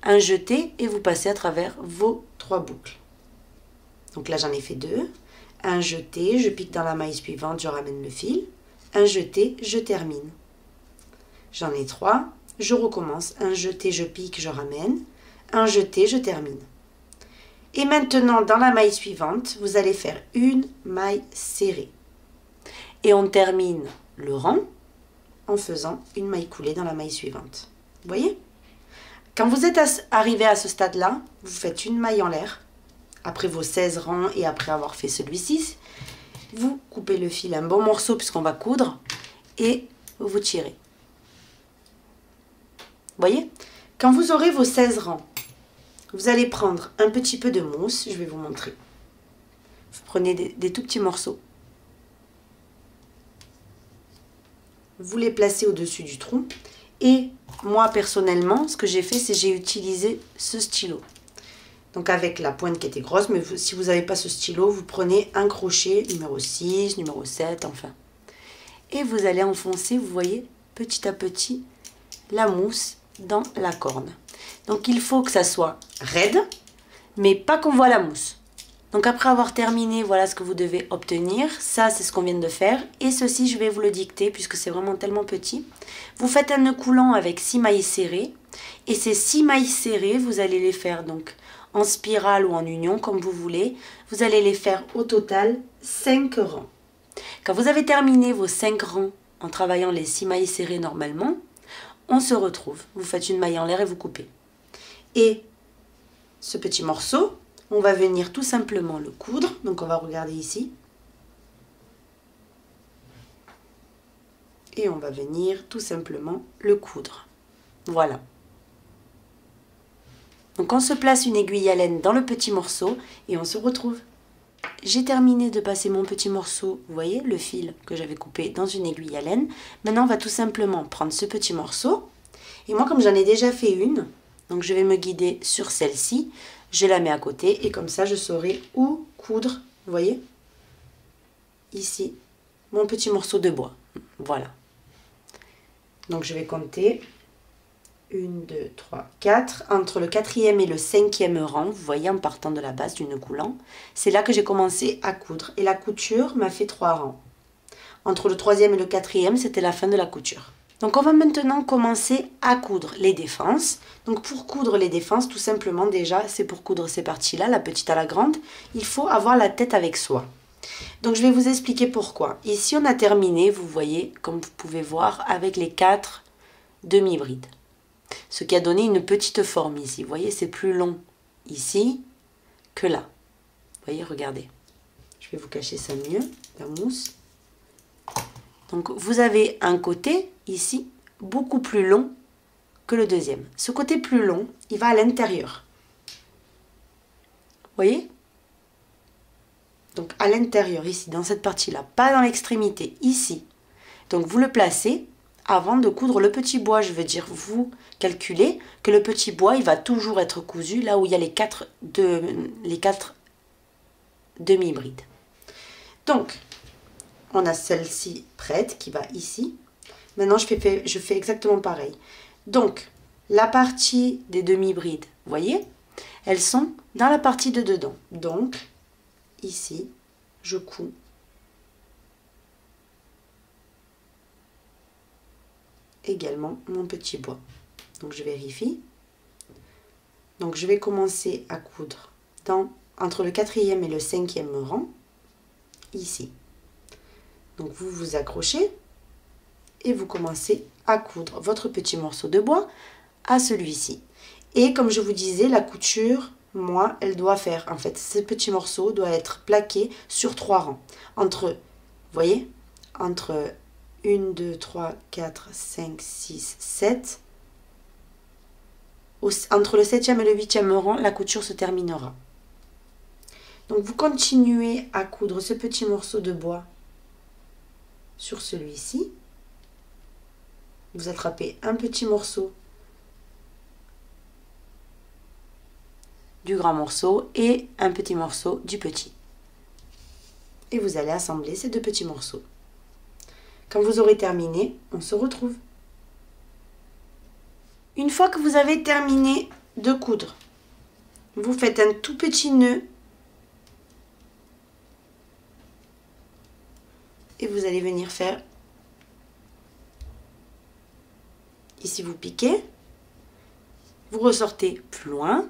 Un jeté et vous passez à travers vos 3 boucles. Donc là, j'en ai fait 2. Un jeté, je pique dans la maille suivante, je ramène le fil. Un jeté, je termine. J'en ai 3, je recommence. Un jeté, je pique, je ramène. Un jeté, je termine. Et maintenant, dans la maille suivante, vous allez faire une maille serrée. Et on termine le rang en faisant une maille coulée dans la maille suivante. Vous voyez? Quand vous êtes arrivé à ce stade-là, vous faites une maille en l'air. Après vos 16 rangs et après avoir fait celui-ci, vous coupez le fil un bon morceau puisqu'on va coudre et vous tirez. Vous voyez? Quand vous aurez vos 16 rangs, vous allez prendre un petit peu de mousse, je vais vous montrer. Vous prenez des tout petits morceaux. Vous les placez au-dessus du trou. Et moi, personnellement, ce que j'ai fait, c'est j'ai utilisé ce stylo. Donc avec la pointe qui était grosse, mais si vous n'avez pas ce stylo, vous prenez un crochet, numéro 6, numéro 7, enfin. Et vous allez enfoncer, vous voyez, petit à petit, la mousse dans la corne. Donc il faut que ça soit raide, mais pas qu'on voit la mousse. Donc après avoir terminé, voilà ce que vous devez obtenir. Ça, c'est ce qu'on vient de faire. Et ceci, je vais vous le dicter puisque c'est vraiment tellement petit. Vous faites un nœud coulant avec 6 mailles serrées. Et ces 6 mailles serrées, vous allez les faire donc en spirale ou en union, comme vous voulez. Vous allez les faire au total 5 rangs. Quand vous avez terminé vos 5 rangs en travaillant les 6 mailles serrées normalement, on se retrouve. Vous faites une maille en l'air et vous coupez. Et ce petit morceau, on va venir tout simplement le coudre. Donc on va regarder ici. Et on va venir tout simplement le coudre. Voilà. Donc on se place une aiguille à laine dans le petit morceau et on se retrouve. J'ai terminé de passer mon petit morceau, vous voyez, le fil que j'avais coupé dans une aiguille à laine. Maintenant on va tout simplement prendre ce petit morceau. Et moi comme j'en ai déjà fait une, donc je vais me guider sur celle-ci. Je la mets à côté et comme ça je saurai où coudre, vous voyez, ici, mon petit morceau de bois. Voilà. Donc je vais compter 1, 2, 3, 4. Entre le 4e et le 5e rang, vous voyez, en partant de la base du nœud coulant, c'est là que j'ai commencé à coudre. Et la couture m'a fait 3 rangs. Entre le 3e et le 4e, c'était la fin de la couture. Donc on va maintenant commencer à coudre les défenses. Donc pour coudre les défenses, tout simplement déjà, c'est pour coudre ces parties-là, la petite à la grande, il faut avoir la tête avec soi. Donc je vais vous expliquer pourquoi. Ici on a terminé, vous voyez, comme vous pouvez voir, avec les 4 demi-brides. Ce qui a donné une petite forme ici. Vous voyez, c'est plus long ici que là. Vous voyez, regardez. Je vais vous cacher ça mieux, la mousse. Donc vous avez un côté ici beaucoup plus long que le deuxième. Ce côté plus long, il va à l'intérieur. Vous voyez? Donc à l'intérieur ici, dans cette partie-là, pas dans l'extrémité, ici. Donc vous le placez avant de coudre le petit bois. Je veux dire, vous calculez que le petit bois, il va toujours être cousu là où il y a les 4 demi-brides. Donc, on a celle-ci prête qui va ici. Maintenant, je fais exactement pareil. Donc, la partie des demi-brides, vous voyez, elles sont dans la partie de dedans. Donc, ici, je couds également mon petit bois. Donc, je vérifie. Donc, je vais commencer à coudre entre le 4e et le 5e rang, ici. Donc vous vous accrochez et vous commencez à coudre votre petit morceau de bois à celui-ci. Et comme je vous disais, la couture, moi, elle doit faire, en fait, ce petit morceau doit être plaqué sur 3 rangs. Entre, vous voyez, entre 1, 2, 3, 4, 5, 6, 7. Entre le 7e et le 8e rang, la couture se terminera. Donc vous continuez à coudre ce petit morceau de bois sur celui-ci. Vous attrapez un petit morceau du grand morceau et un petit morceau du petit. Et vous allez assembler ces 2 petits morceaux. Quand vous aurez terminé, on se retrouve. Une fois que vous avez terminé de coudre, vous faites un tout petit nœud et vous allez venir faire, ici vous piquez, vous ressortez plus loin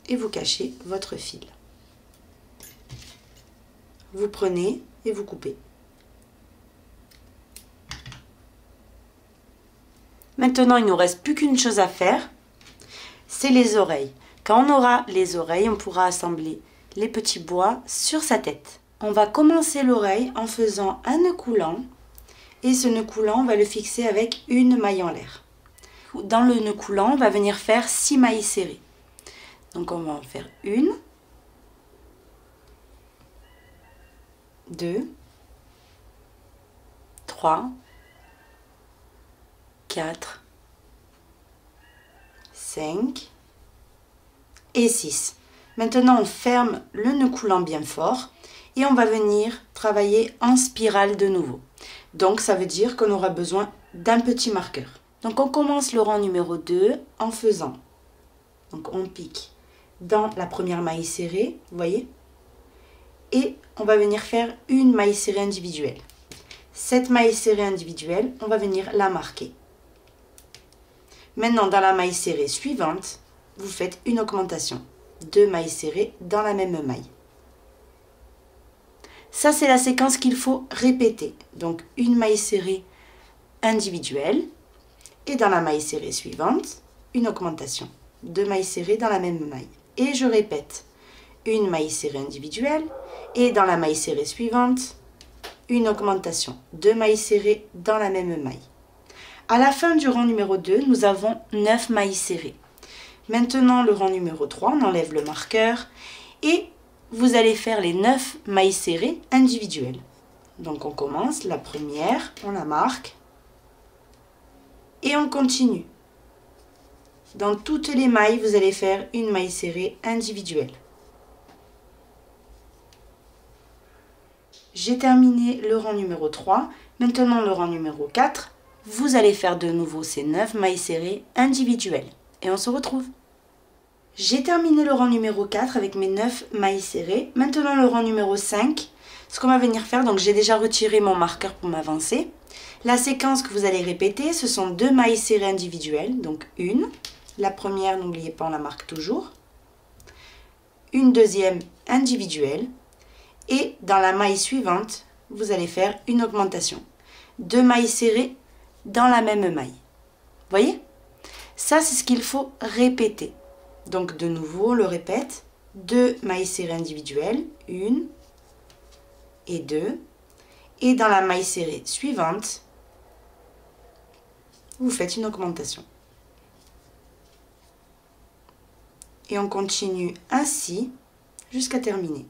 et vous cachez votre fil. Vous prenez et vous coupez. Maintenant, il ne nous reste plus qu'une chose à faire, c'est les oreilles. Quand on aura les oreilles, on pourra assembler les petits bois sur sa tête. On va commencer l'oreille en faisant un nœud coulant et ce nœud coulant, on va le fixer avec une maille en l'air. Dans le nœud coulant, on va venir faire 6 mailles serrées. Donc on va en faire 1, 2, 3, 4, 5 et 6. Maintenant, on ferme le nœud coulant bien fort et on va venir travailler en spirale de nouveau. Donc, ça veut dire qu'on aura besoin d'un petit marqueur. Donc, on commence le rang numéro 2 en faisant. Donc, on pique dans la première maille serrée, vous voyez, et on va venir faire une maille serrée individuelle. Cette maille serrée individuelle, on va venir la marquer. Maintenant, dans la maille serrée suivante, vous faites une augmentation. 2 mailles serrées dans la même maille. Ça, c'est la séquence qu'il faut répéter. Donc, une maille serrée individuelle et dans la maille serrée suivante, une augmentation. 2 mailles serrées dans la même maille. Et je répète, une maille serrée individuelle et dans la maille serrée suivante, une augmentation. 2 mailles serrées dans la même maille. À la fin du rang numéro 2, nous avons 9 mailles serrées. Maintenant, le rang numéro 3, on enlève le marqueur et vous allez faire les 9 mailles serrées individuelles. Donc, on commence, la première, on la marque et on continue. Dans toutes les mailles, vous allez faire une maille serrée individuelle. J'ai terminé le rang numéro 3. Maintenant, le rang numéro 4, vous allez faire de nouveau ces 9 mailles serrées individuelles. Et on se retrouve. J'ai terminé le rang numéro 4 avec mes 9 mailles serrées. Maintenant le rang numéro 5, ce qu'on va venir faire, donc j'ai déjà retiré mon marqueur pour m'avancer. La séquence que vous allez répéter, ce sont 2 mailles serrées individuelles, donc une. La première, n'oubliez pas, on la marque toujours. Une deuxième individuelle. Et dans la maille suivante, vous allez faire une augmentation. 2 mailles serrées dans la même maille. Vous voyez ? Ça, c'est ce qu'il faut répéter. Donc, de nouveau, on le répète. 2 mailles serrées individuelles. 1 et 2. Et dans la maille serrée suivante, vous faites une augmentation. Et on continue ainsi jusqu'à terminer.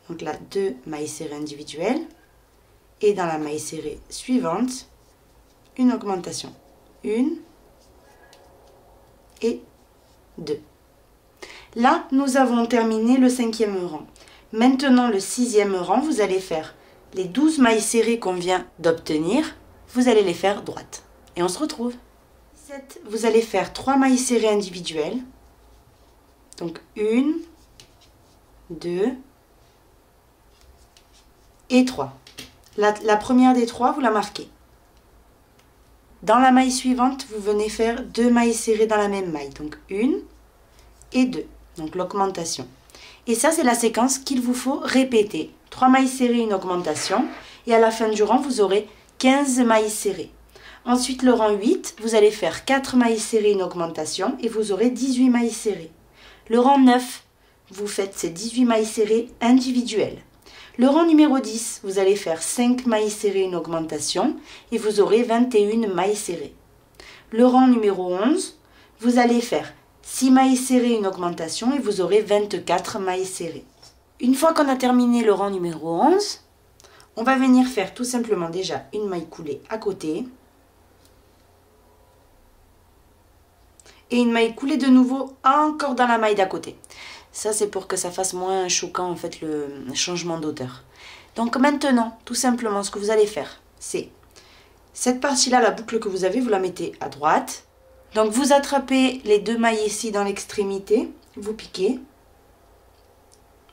Donc là, 2 mailles serrées individuelles. Et dans la maille serrée suivante, une augmentation. 1 et 2. Là, nous avons terminé le 5e rang. Maintenant, le 6e rang, vous allez faire les 12 mailles serrées qu'on vient d'obtenir. Vous allez les faire droites. Et on se retrouve. 7, vous allez faire 3 mailles serrées individuelles. Donc, 1, 2 et 3. La première des 3, vous la marquez. Dans la maille suivante, vous venez faire 2 mailles serrées dans la même maille. Donc 1 et 2. Donc l'augmentation. Et ça, c'est la séquence qu'il vous faut répéter. 3 mailles serrées, une augmentation. Et à la fin du rang, vous aurez 15 mailles serrées. Ensuite, le rang 8, vous allez faire 4 mailles serrées, une augmentation. Et vous aurez 18 mailles serrées. Le rang 9, vous faites ces 18 mailles serrées individuelles. Le rang numéro 10, vous allez faire 5 mailles serrées, une augmentation, et vous aurez 21 mailles serrées. Le rang numéro 11, vous allez faire 6 mailles serrées, une augmentation, et vous aurez 24 mailles serrées. Une fois qu'on a terminé le rang numéro 11, on va venir faire tout simplement déjà une maille coulée à côté. Et une maille coulée de nouveau encore dans la maille d'à côté. Ça, c'est pour que ça fasse moins choquant, en fait, le changement d'auteur. Donc maintenant, tout simplement, ce que vous allez faire, c'est cette partie-là, la boucle que vous avez, vous la mettez à droite. Donc, vous attrapez les 2 mailles ici dans l'extrémité, vous piquez.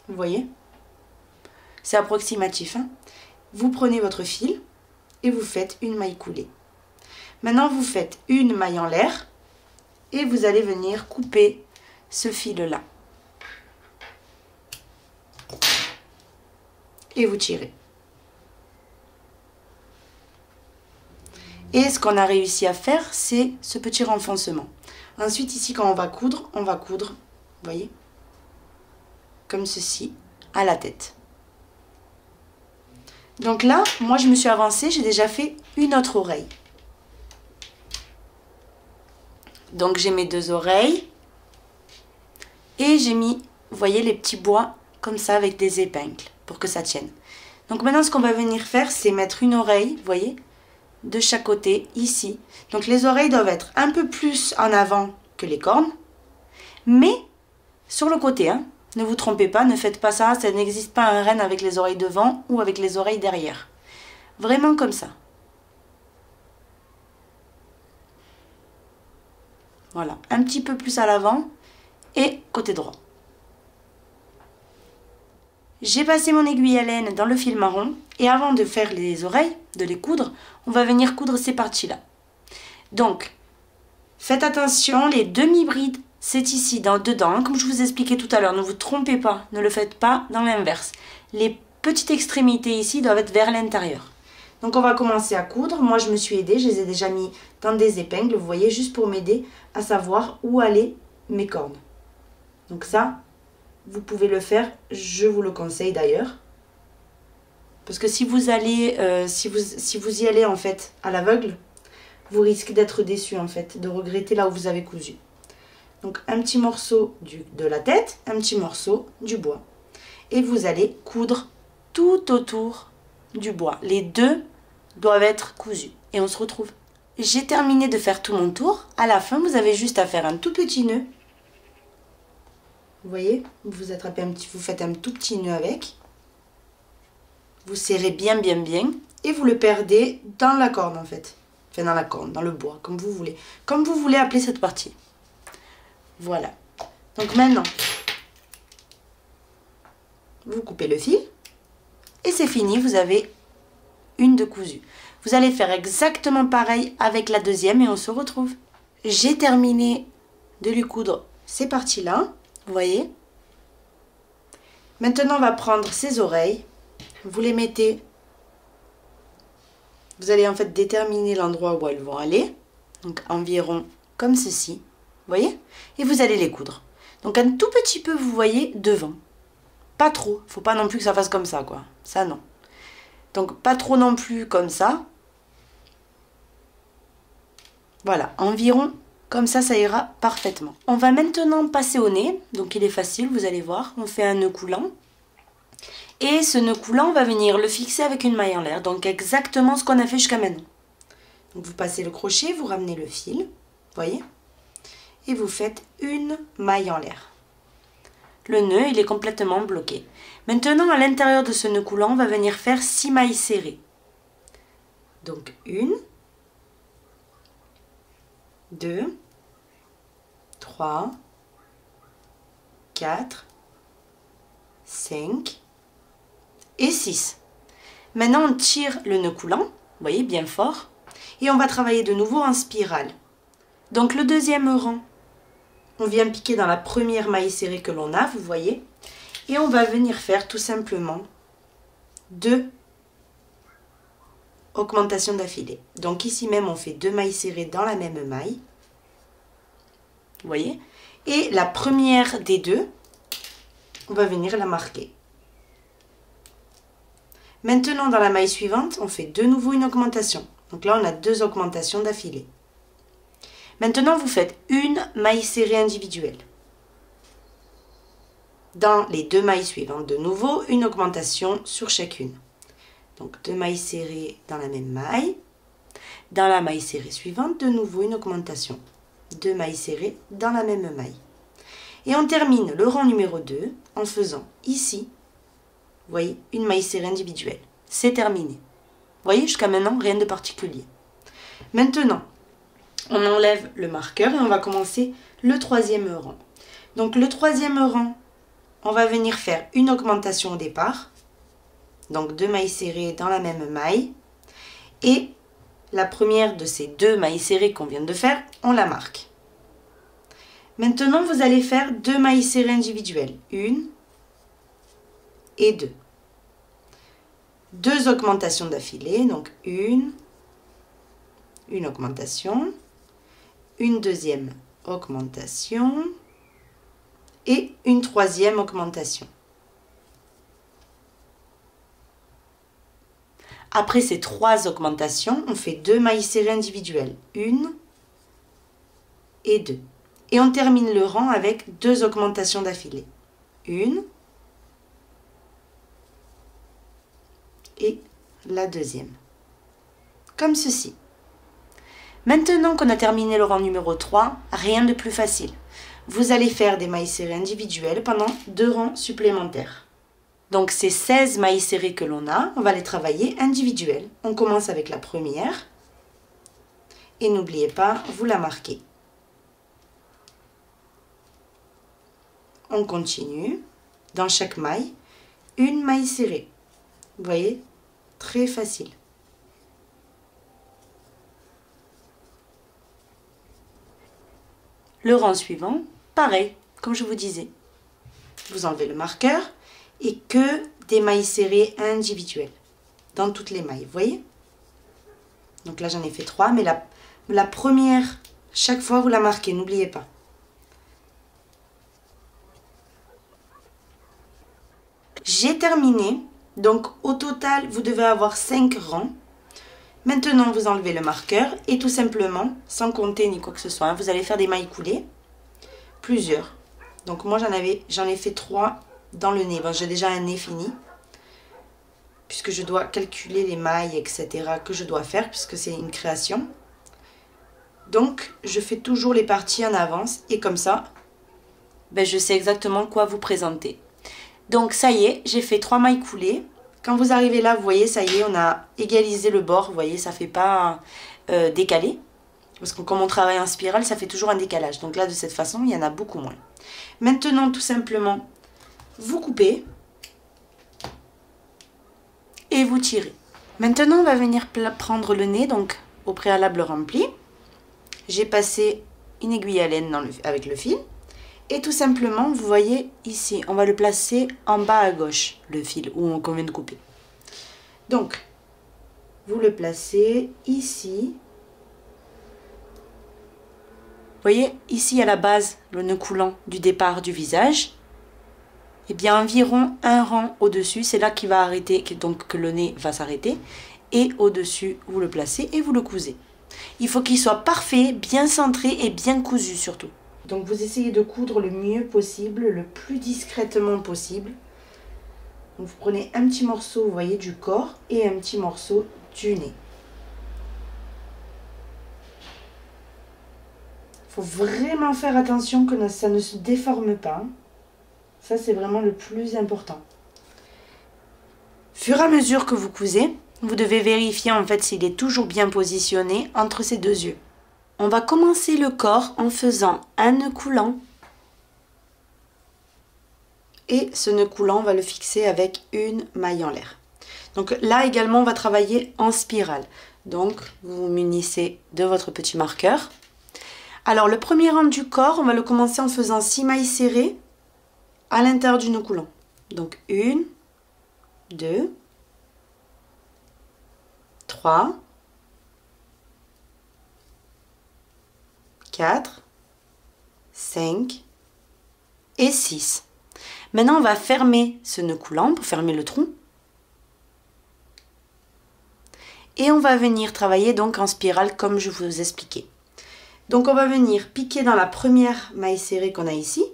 Vous voyez? C'est approximatif, hein? vous prenez votre fil et vous faites une maille coulée. Maintenant, vous faites une maille en l'air et vous allez venir couper ce fil-là. Et vous tirez. Et ce qu'on a réussi à faire, c'est ce petit renfoncement. Ensuite, ici, quand on va coudre, vous voyez, comme ceci, à la tête. Donc là, moi, je me suis avancée, j'ai déjà fait une autre oreille. Donc, j'ai mes 2 oreilles. Et j'ai mis, vous voyez, les petits bois comme ça avec des épingles pour que ça tienne. Donc maintenant, ce qu'on va venir faire, c'est mettre une oreille, vous voyez, de chaque côté, ici. Donc les oreilles doivent être un peu plus en avant que les cornes, mais sur le côté, hein. Ne vous trompez pas, ne faites pas ça, ça n'existe pas un renne avec les oreilles devant ou avec les oreilles derrière. Vraiment comme ça. Voilà, un petit peu plus à l'avant et côté droit. J'ai passé mon aiguille à laine dans le fil marron et avant de faire les oreilles, de les coudre, on va venir coudre ces parties-là. Donc, faites attention, les demi-brides, c'est ici, dedans, comme je vous expliquais tout à l'heure, ne vous trompez pas, ne le faites pas dans l'inverse. Les petites extrémités ici doivent être vers l'intérieur. Donc on va commencer à coudre, moi je me suis aidée, je les ai déjà mis dans des épingles, vous voyez, juste pour m'aider à savoir où allaient mes cornes. Donc ça, vous pouvez le faire, je vous le conseille d'ailleurs. Parce que si vous allez, si vous y allez en fait à l'aveugle, vous risquez d'être déçu en fait, de regretter là où vous avez cousu. Donc un petit morceau de la tête, un petit morceau du bois. Et vous allez coudre tout autour du bois. Les deux doivent être cousus. Et on se retrouve. J'ai terminé de faire tout mon tour. À la fin, vous avez juste à faire un tout petit nœud. Vous voyez, vous attrapez vous faites un tout petit nœud avec. Vous serrez bien, bien, bien. Et vous le perdez dans la corde en fait. Enfin dans la corde, dans le bois, comme vous voulez. Comme vous voulez appeler cette partie. Voilà. Donc maintenant, vous coupez le fil. Et c'est fini, vous avez une de cousue. Vous allez faire exactement pareil avec la deuxième et on se retrouve. J'ai terminé de lui coudre ces parties-là. Vous voyez? Maintenant, on va prendre ces oreilles. Vous les mettez. Vous allez en fait déterminer l'endroit où elles vont aller. Donc environ comme ceci. Vous voyez? Et vous allez les coudre. Donc un tout petit peu, vous voyez, devant. Pas trop. Faut pas non plus que ça fasse comme ça, quoi. Ça, non. Donc pas trop non plus comme ça. Voilà, environ comme ça ira parfaitement. On va maintenant passer au nez. Donc il est facile, vous allez voir. On fait un nœud coulant. Et ce nœud coulant, on va venir le fixer avec une maille en l'air. Donc exactement ce qu'on a fait jusqu'à maintenant. Donc vous passez le crochet, vous ramenez le fil. Vous voyez? Et vous faites une maille en l'air. Le nœud, il est complètement bloqué. Maintenant, à l'intérieur de ce nœud coulant, on va venir faire 6 mailles serrées. Donc 1, 2, 3, 4, 5 et 6. Maintenant, on tire le nœud coulant, vous voyez, bien fort. Et on va travailler de nouveau en spirale. Donc le deuxième rang, on vient piquer dans la première maille serrée que l'on a, vous voyez. Et on va venir faire tout simplement 2 augmentations d'affilée. Donc ici même, on fait 2 mailles serrées dans la même maille. Vous voyez? Et la première des deux, on va venir la marquer. Maintenant, dans la maille suivante, on fait de nouveau une augmentation. Donc là, on a 2 augmentations d'affilée. Maintenant, vous faites une maille serrée individuelle. Dans les 2 mailles suivantes, de nouveau, une augmentation sur chacune. Donc 2 mailles serrées dans la même maille. Dans la maille serrée suivante, de nouveau une augmentation. 2 mailles serrées dans la même maille. Et on termine le rang numéro 2 en faisant ici, vous voyez, une maille serrée individuelle. C'est terminé. Vous voyez, jusqu'à maintenant, rien de particulier. Maintenant, on enlève le marqueur et on va commencer le 3e rang. Donc le 3e rang, on va venir faire une augmentation au départ. Donc 2 mailles serrées dans la même maille. Et la première de ces 2 mailles serrées qu'on vient de faire, on la marque. Maintenant, vous allez faire 2 mailles serrées individuelles. 1 et 2. 2 augmentations d'affilée, donc une augmentation, une deuxième augmentation et une troisième augmentation. Après ces 3 augmentations, on fait 2 mailles serrées individuelles, 1 et 2. Et on termine le rang avec 2 augmentations d'affilée, 1 et la deuxième, comme ceci. Maintenant qu'on a terminé le rang numéro 3, rien de plus facile. Vous allez faire des mailles serrées individuelles pendant 2 rangs supplémentaires. Donc ces 16 mailles serrées que l'on a, on va les travailler individuelles. On commence avec la première. Et n'oubliez pas, vous la marquez. On continue. Dans chaque maille, une maille serrée. Vous voyez, très facile. Le rang suivant, pareil, comme je vous disais. Vous enlevez le marqueur et que des mailles serrées individuelles dans toutes les mailles, vous voyez? Donc là, j'en ai fait 3, mais la première, chaque fois, vous la marquez, n'oubliez pas. J'ai terminé, donc au total, vous devez avoir 5 rangs. Maintenant, vous enlevez le marqueur et tout simplement, sans compter ni quoi que ce soit, vous allez faire des mailles coulées, plusieurs. Donc moi, j'en ai fait 3 dans le nez. Bon, j'ai déjà un nez fini, puisque je dois calculer les mailles, etc. que je dois faire, puisque c'est une création. Donc, je fais toujours les parties en avance et comme ça, ben, je sais exactement quoi vous présenter. Donc, ça y est, j'ai fait 3 mailles coulées. Quand vous arrivez là, vous voyez, ça y est, on a égalisé le bord. Vous voyez, ça ne fait pas décalé. Parce que comme on travaille en spirale, ça fait toujours un décalage. Donc là, de cette façon, il y en a beaucoup moins. Maintenant, tout simplement, vous coupez et vous tirez. Maintenant, on va venir prendre le nez, donc au préalable rempli. J'ai passé une aiguille à laine avec le fil. Et tout simplement, vous voyez ici, on va le placer en bas à gauche, le fil qu'on vient de couper. Donc, vous le placez ici. Vous voyez, ici à la base, le nœud coulant du départ du visage. Et bien environ un rang au-dessus, c'est là qu'il va arrêter, donc que le nez va s'arrêter. Et au-dessus, vous le placez et vous le cousez. Il faut qu'il soit parfait, bien centré et bien cousu surtout. Donc vous essayez de coudre le mieux possible, le plus discrètement possible. Donc vous prenez un petit morceau, vous voyez, du corps et un petit morceau du nez. Il faut vraiment faire attention que ça ne se déforme pas. Ça, c'est vraiment le plus important. Au fur et à mesure que vous cousez, vous devez vérifier en fait s'il est toujours bien positionné entre ces deux yeux. On va commencer le corps en faisant un nœud coulant. Et ce nœud coulant, on va le fixer avec une maille en l'air. Donc là également, on va travailler en spirale. Donc, vous vous munissez de votre petit marqueur. Alors, le premier rang du corps, on va le commencer en faisant 6 mailles serrées à l'intérieur du nœud coulant. Donc, 1, 2, 3, 4, 5 et 6. Maintenant, on va fermer ce nœud coulant pour fermer le trou. Et on va venir travailler donc en spirale comme je vous expliquais. Donc, on va venir piquer dans la première maille serrée qu'on a ici.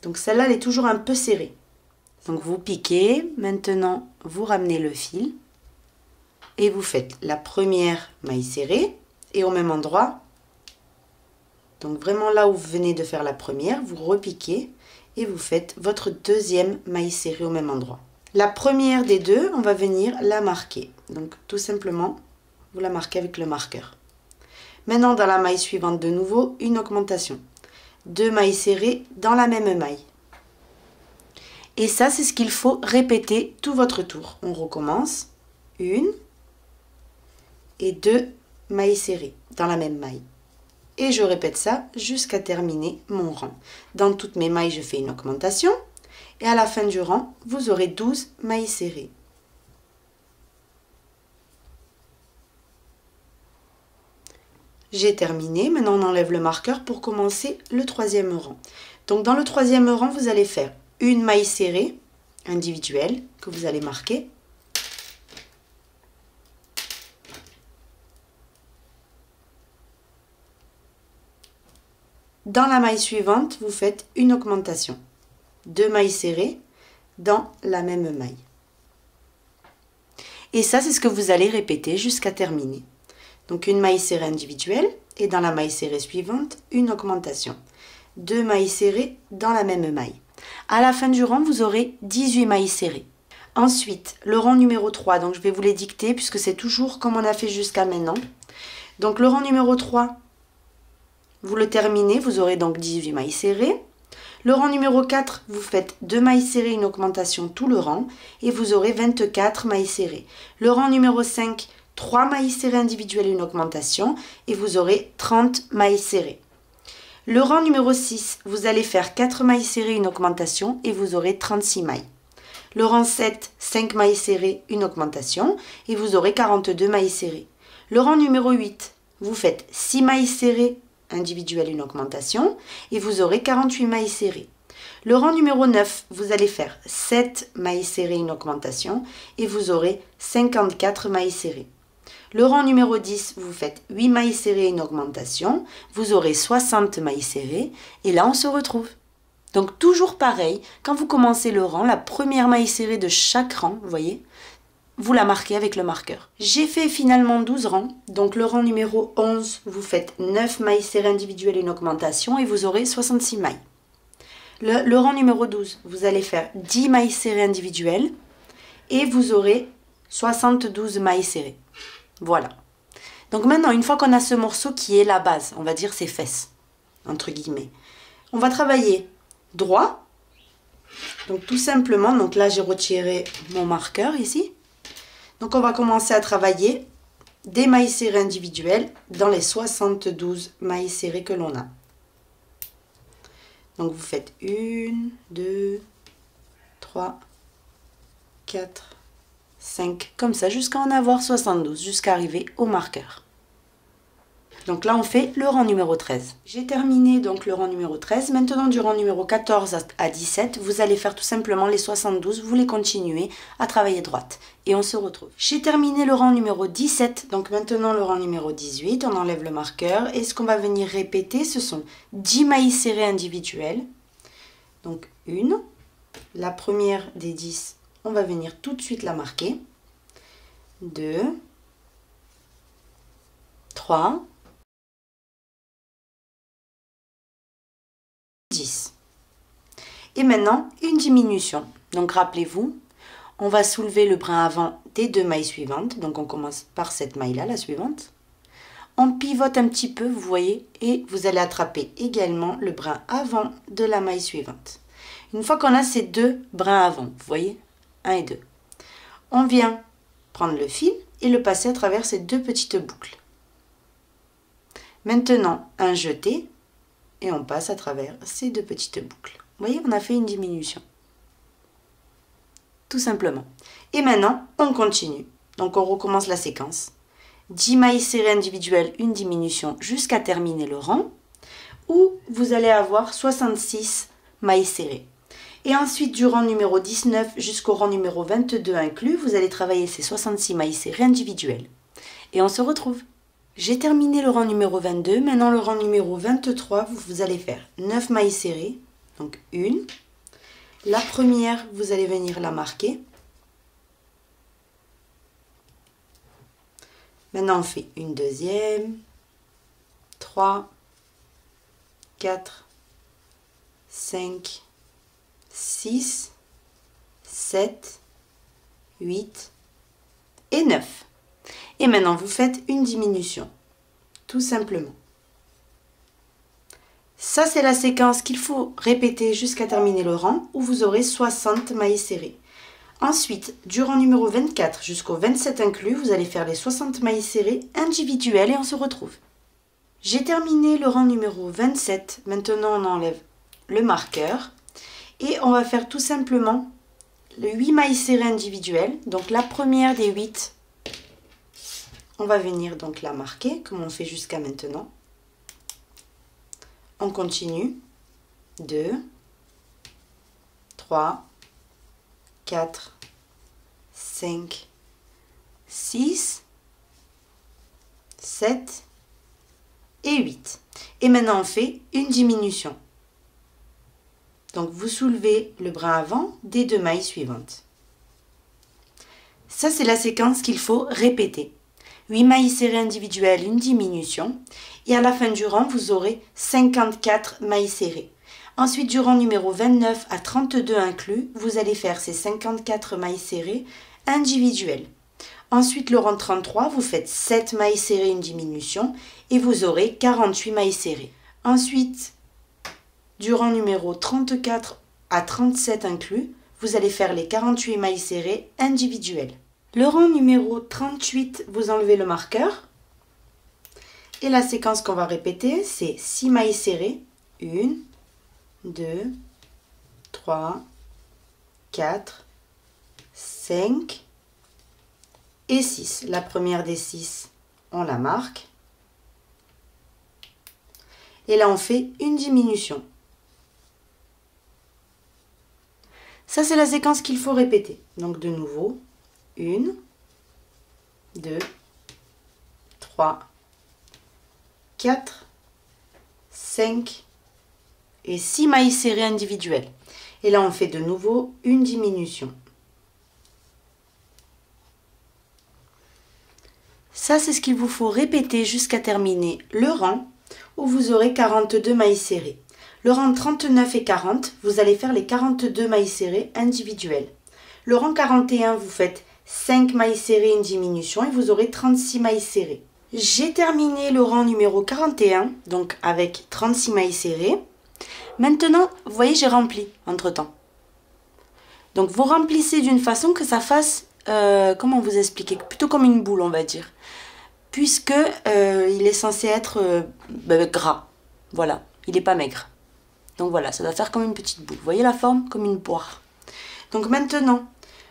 Donc, celle-là, elle est toujours un peu serrée. Donc, vous piquez. Maintenant, vous ramenez le fil. Et vous faites la première maille serrée. Et au même endroit, donc vraiment là où vous venez de faire la première, vous repiquez et vous faites votre deuxième maille serrée au même endroit. La première des deux, on va venir la marquer. Donc tout simplement, vous la marquez avec le marqueur. Maintenant, dans la maille suivante, de nouveau, une augmentation. 2 mailles serrées dans la même maille. Et ça, c'est ce qu'il faut répéter tout votre tour. On recommence. 1 et 2 mailles serrées dans la même maille. Et je répète ça jusqu'à terminer mon rang. Dans toutes mes mailles, je fais une augmentation. Et à la fin du rang, vous aurez 12 mailles serrées. J'ai terminé. Maintenant, on enlève le marqueur pour commencer le troisième rang. Donc, dans le troisième rang, vous allez faire une maille serrée individuelle que vous allez marquer. Dans la maille suivante, vous faites une augmentation. 2 mailles serrées dans la même maille. Et ça, c'est ce que vous allez répéter jusqu'à terminer. Donc, une maille serrée individuelle et dans la maille serrée suivante, une augmentation. 2 mailles serrées dans la même maille. À la fin du rang, vous aurez 18 mailles serrées. Ensuite, le rang numéro 3, donc je vais vous les dicter puisque c'est toujours comme on a fait jusqu'à maintenant. Donc, le rang numéro 3, vous le terminez, vous aurez donc 18 mailles serrées. Le rang numéro 4, vous faites 2 mailles serrées, une augmentation tout le rang et vous aurez 24 mailles serrées. Le rang numéro 5, 3 mailles serrées individuelles, une augmentation et vous aurez 30 mailles serrées. Le rang numéro 6, vous allez faire 4 mailles serrées, une augmentation et vous aurez 36 mailles. Le rang 7, 5 mailles serrées, une augmentation et vous aurez 42 mailles serrées. Le rang numéro 8, vous faites 6 mailles serrées, individuelle, une augmentation et vous aurez 48 mailles serrées. Le rang numéro 9, vous allez faire 7 mailles serrées, une augmentation et vous aurez 54 mailles serrées. Le rang numéro 10, vous faites 8 mailles serrées, une augmentation, vous aurez 60 mailles serrées et là on se retrouve. Donc toujours pareil, quand vous commencez le rang, la première maille serrée de chaque rang, vous voyez, vous la marquez avec le marqueur. J'ai fait finalement 12 rangs. Donc le rang numéro 11, vous faites 9 mailles serrées individuelles et une augmentation et vous aurez 66 mailles. Le rang numéro 12, vous allez faire 10 mailles serrées individuelles et vous aurez 72 mailles serrées. Voilà. Donc maintenant, une fois qu'on a ce morceau qui est la base, on va dire ses fesses, entre guillemets, on va travailler droit. Donc tout simplement, donc là j'ai retiré mon marqueur ici. Donc on va commencer à travailler des mailles serrées individuelles dans les 72 mailles serrées que l'on a. Donc vous faites 1, 2, 3, 4, 5, comme ça jusqu'à en avoir 72, jusqu'à arriver au marqueur. Donc là on fait le rang numéro 13. J'ai terminé donc le rang numéro 13. Maintenant du rang numéro 14 à 17, vous allez faire tout simplement les 72, vous les continuez à travailler droite. Et on se retrouve. J'ai terminé le rang numéro 17, donc maintenant le rang numéro 18, on enlève le marqueur. Et ce qu'on va venir répéter, ce sont 10 mailles serrées individuelles. Donc une, la première des 10, on va venir tout de suite la marquer. 2, 3, 10. Et maintenant, une diminution. Donc, rappelez-vous, on va soulever le brin avant des 2 mailles suivantes. Donc, on commence par cette maille-là, la suivante. On pivote un petit peu, vous voyez, et vous allez attraper également le brin avant de la maille suivante. Une fois qu'on a ces 2 brins avant, vous voyez, 1 et 2, on vient prendre le fil et le passer à travers ces 2 petites boucles. Maintenant, un jeté. Et on passe à travers ces 2 petites boucles. Vous voyez, on a fait une diminution. Tout simplement. Et maintenant, on continue. Donc, on recommence la séquence. 10 mailles serrées individuelles, une diminution jusqu'à terminer le rang. Où vous allez avoir 66 mailles serrées. Et ensuite, du rang numéro 19 jusqu'au rang numéro 22 inclus, vous allez travailler ces 66 mailles serrées individuelles. Et on se retrouve. J'ai terminé le rang numéro 22, maintenant le rang numéro 23, vous allez faire 9 mailles serrées, donc une. La première, vous allez venir la marquer. Maintenant on fait une deuxième, 3, 4, 5, 6, 7, 8 et 9. Et maintenant, vous faites une diminution, tout simplement. Ça, c'est la séquence qu'il faut répéter jusqu'à terminer le rang où vous aurez 60 mailles serrées. Ensuite, du rang numéro 24 jusqu'au 27 inclus, vous allez faire les 60 mailles serrées individuelles et on se retrouve. J'ai terminé le rang numéro 27. Maintenant, on enlève le marqueur et on va faire tout simplement les 8 mailles serrées individuelles. Donc la première des 8, on va venir donc la marquer comme on fait jusqu'à maintenant. On continue. 2, 3, 4, 5, 6, 7 et 8. Et maintenant on fait une diminution. Donc vous soulevez le bras avant des 2 mailles suivantes. Ça, c'est la séquence qu'il faut répéter. 8 mailles serrées individuelles, une diminution. Et à la fin du rang, vous aurez 54 mailles serrées. Ensuite, du rang numéro 29 à 32 inclus, vous allez faire ces 54 mailles serrées individuelles. Ensuite, le rang 33, vous faites 7 mailles serrées, une diminution. Et vous aurez 48 mailles serrées. Ensuite, du rang numéro 34 à 37 inclus, vous allez faire les 48 mailles serrées individuelles. Le rang numéro 38, vous enlevez le marqueur. Et la séquence qu'on va répéter, c'est 6 mailles serrées. 1, 2, 3, 4, 5 et 6. La première des 6, on la marque. Et là, on fait une diminution. Ça, c'est la séquence qu'il faut répéter. Donc, de nouveau, 1, 2, 3, 4, 5 et 6 mailles serrées individuelles. Et là, on fait de nouveau une diminution. Ça, c'est ce qu'il vous faut répéter jusqu'à terminer le rang où vous aurez 42 mailles serrées. Le rang 39 et 40, vous allez faire les 42 mailles serrées individuelles. Le rang 41, vous faites 5 mailles serrées, une diminution et vous aurez 36 mailles serrées. J'ai terminé le rang numéro 41, donc avec 36 mailles serrées. Maintenant, vous voyez, j'ai rempli entre-temps. Donc, vous remplissez d'une façon que ça fasse, comment vous expliquer, plutôt comme une boule, on va dire. Puisque il est censé être gras. Voilà, il n'est pas maigre. Donc voilà, ça doit faire comme une petite boule. Vous voyez la forme? Comme une poire. Donc maintenant,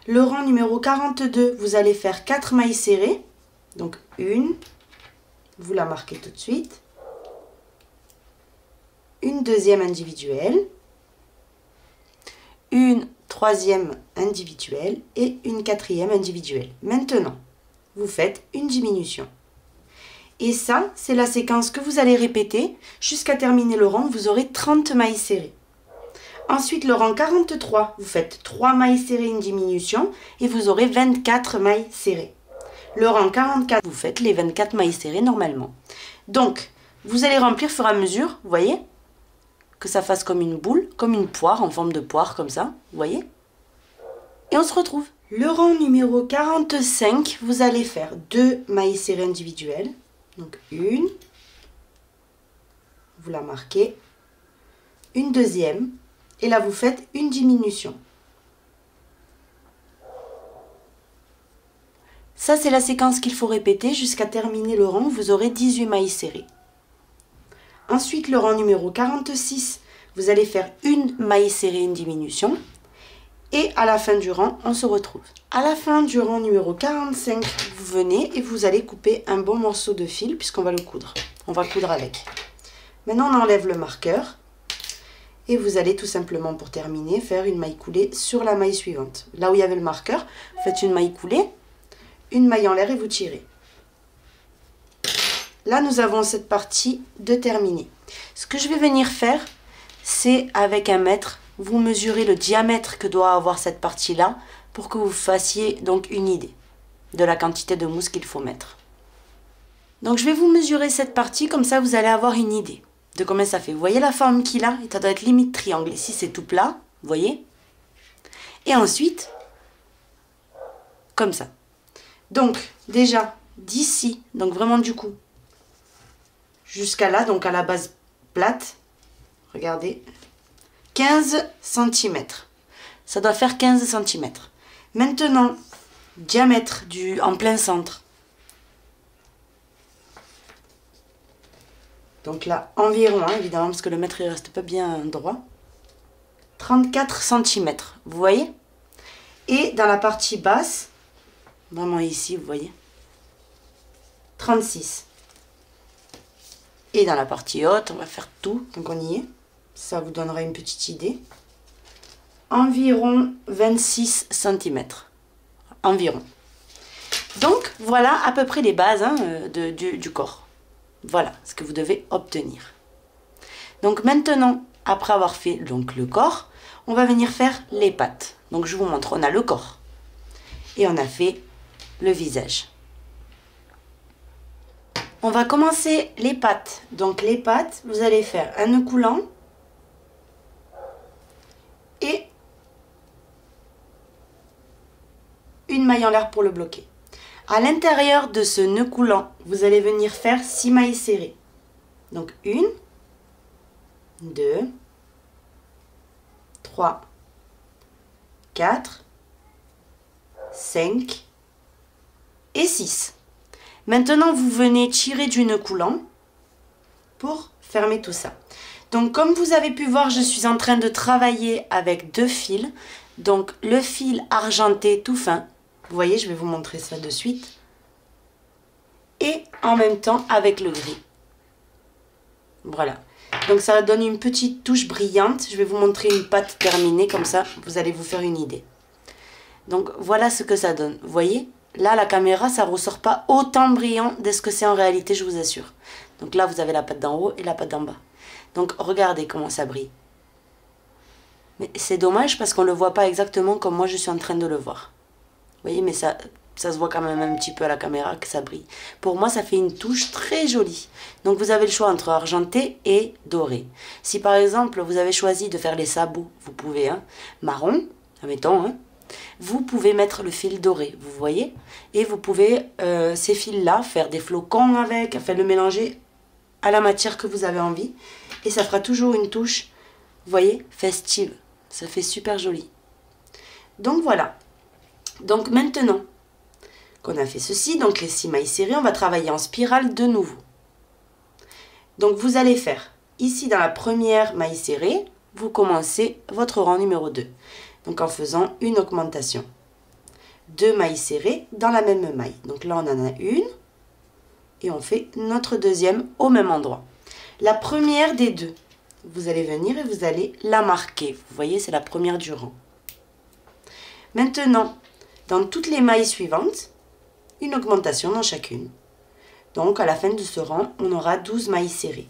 le rang numéro 42, vous allez faire 4 mailles serrées. Donc une, vous la marquez tout de suite. Une deuxième individuelle. Une troisième individuelle et une quatrième individuelle. Maintenant, vous faites une diminution. Et ça, c'est la séquence que vous allez répéter jusqu'à terminer le rang. Vous aurez 30 mailles serrées. Ensuite, le rang 43, vous faites 3 mailles serrées, une diminution et vous aurez 24 mailles serrées. Le rang 44, vous faites les 24 mailles serrées normalement. Donc, vous allez remplir au fur et à mesure, vous voyez, que ça fasse comme une boule, comme une poire, en forme de poire, comme ça, vous voyez. Et on se retrouve. Le rang numéro 45, vous allez faire 2 mailles serrées individuelles. Donc une, vous la marquez, une deuxième, et là vous faites une diminution. Ça, c'est la séquence qu'il faut répéter jusqu'à terminer le rang, vous aurez 18 mailles serrées. Ensuite, le rang numéro 46, vous allez faire une maille serrée, une diminution. Et à la fin du rang, on se retrouve. À la fin du rang numéro 45, vous venez et vous allez couper un bon morceau de fil puisqu'on va le coudre. On va coudre avec. Maintenant, on enlève le marqueur. Et vous allez tout simplement, pour terminer, faire une maille coulée sur la maille suivante. Là où il y avait le marqueur, vous faites une maille coulée, une maille en l'air et vous tirez. Là, nous avons cette partie de terminée. Ce que je vais venir faire, c'est avec un mètre, vous mesurez le diamètre que doit avoir cette partie-là pour que vous fassiez donc une idée de la quantité de mousse qu'il faut mettre. Donc, je vais vous mesurer cette partie, comme ça, vous allez avoir une idée de combien ça fait. Vous voyez la forme qu'il a? Ça doit être limite triangle. Ici, c'est tout plat, vous voyez? Et ensuite, comme ça. Donc, déjà, d'ici, donc vraiment du coup, jusqu'à là, donc à la base plate, regardez, 15 cm. Ça doit faire 15 cm. Maintenant, diamètre en plein centre. Donc là, environ, hein, évidemment, parce que le mètre, il reste pas bien droit. 34 cm, vous voyez? Et dans la partie basse, vraiment ici, vous voyez, 36. Et dans la partie haute, on va faire tout, donc on y est. Ça vous donnera une petite idée. Environ 26 cm. Environ. Donc, voilà à peu près les bases hein, du corps. Voilà ce que vous devez obtenir. Donc maintenant, après avoir fait donc, le corps, on va venir faire les pattes. Donc je vous montre, on a le corps. Et on a fait le visage. On va commencer les pattes. Donc les pattes, vous allez faire un nœud coulant et une maille en l'air pour le bloquer. À l'intérieur de ce nœud coulant, vous allez venir faire 6 mailles serrées. Donc 1, 2, 3, 4, 5 et 6. Maintenant, vous venez tirer du nœud coulant pour fermer tout ça. Donc, comme vous avez pu voir, je suis en train de travailler avec 2 fils. Donc, le fil argenté tout fin. Vous voyez, je vais vous montrer ça de suite. Et en même temps avec le gris. Voilà. Donc, ça donne une petite touche brillante. Je vais vous montrer une patte terminée. Comme ça, vous allez vous faire une idée. Donc, voilà ce que ça donne. Vous voyez ? Là, la caméra, ça ne ressort pas autant brillant de ce que c'est en réalité, je vous assure. Donc là, vous avez la patte d'en haut et la patte d'en bas. Donc, regardez comment ça brille. Mais c'est dommage parce qu'on ne le voit pas exactement comme moi, je suis en train de le voir. Vous voyez, mais ça se voit quand même un petit peu à la caméra que ça brille. Pour moi, ça fait une touche très jolie. Donc, vous avez le choix entre argenté et doré. Si, par exemple, vous avez choisi de faire les sabots, vous pouvez, hein, marron, admettons, hein. Vous pouvez mettre le fil doré, vous voyez, et vous pouvez ces fils-là faire des flocons avec, enfin le mélanger à la matière que vous avez envie, et ça fera toujours une touche, vous voyez, festive. Ça fait super joli. Donc voilà. Donc maintenant qu'on a fait ceci, donc les 6 mailles serrées, on va travailler en spirale de nouveau. Donc vous allez faire ici dans la première maille serrée, vous commencez votre rang numéro 2. Donc en faisant une augmentation. 2 mailles serrées dans la même maille. Donc là on en a une. Et on fait notre deuxième au même endroit. La première des deux, vous allez venir et vous allez la marquer. Vous voyez, c'est la première du rang. Maintenant, dans toutes les mailles suivantes, une augmentation dans chacune. Donc à la fin de ce rang, on aura 12 mailles serrées.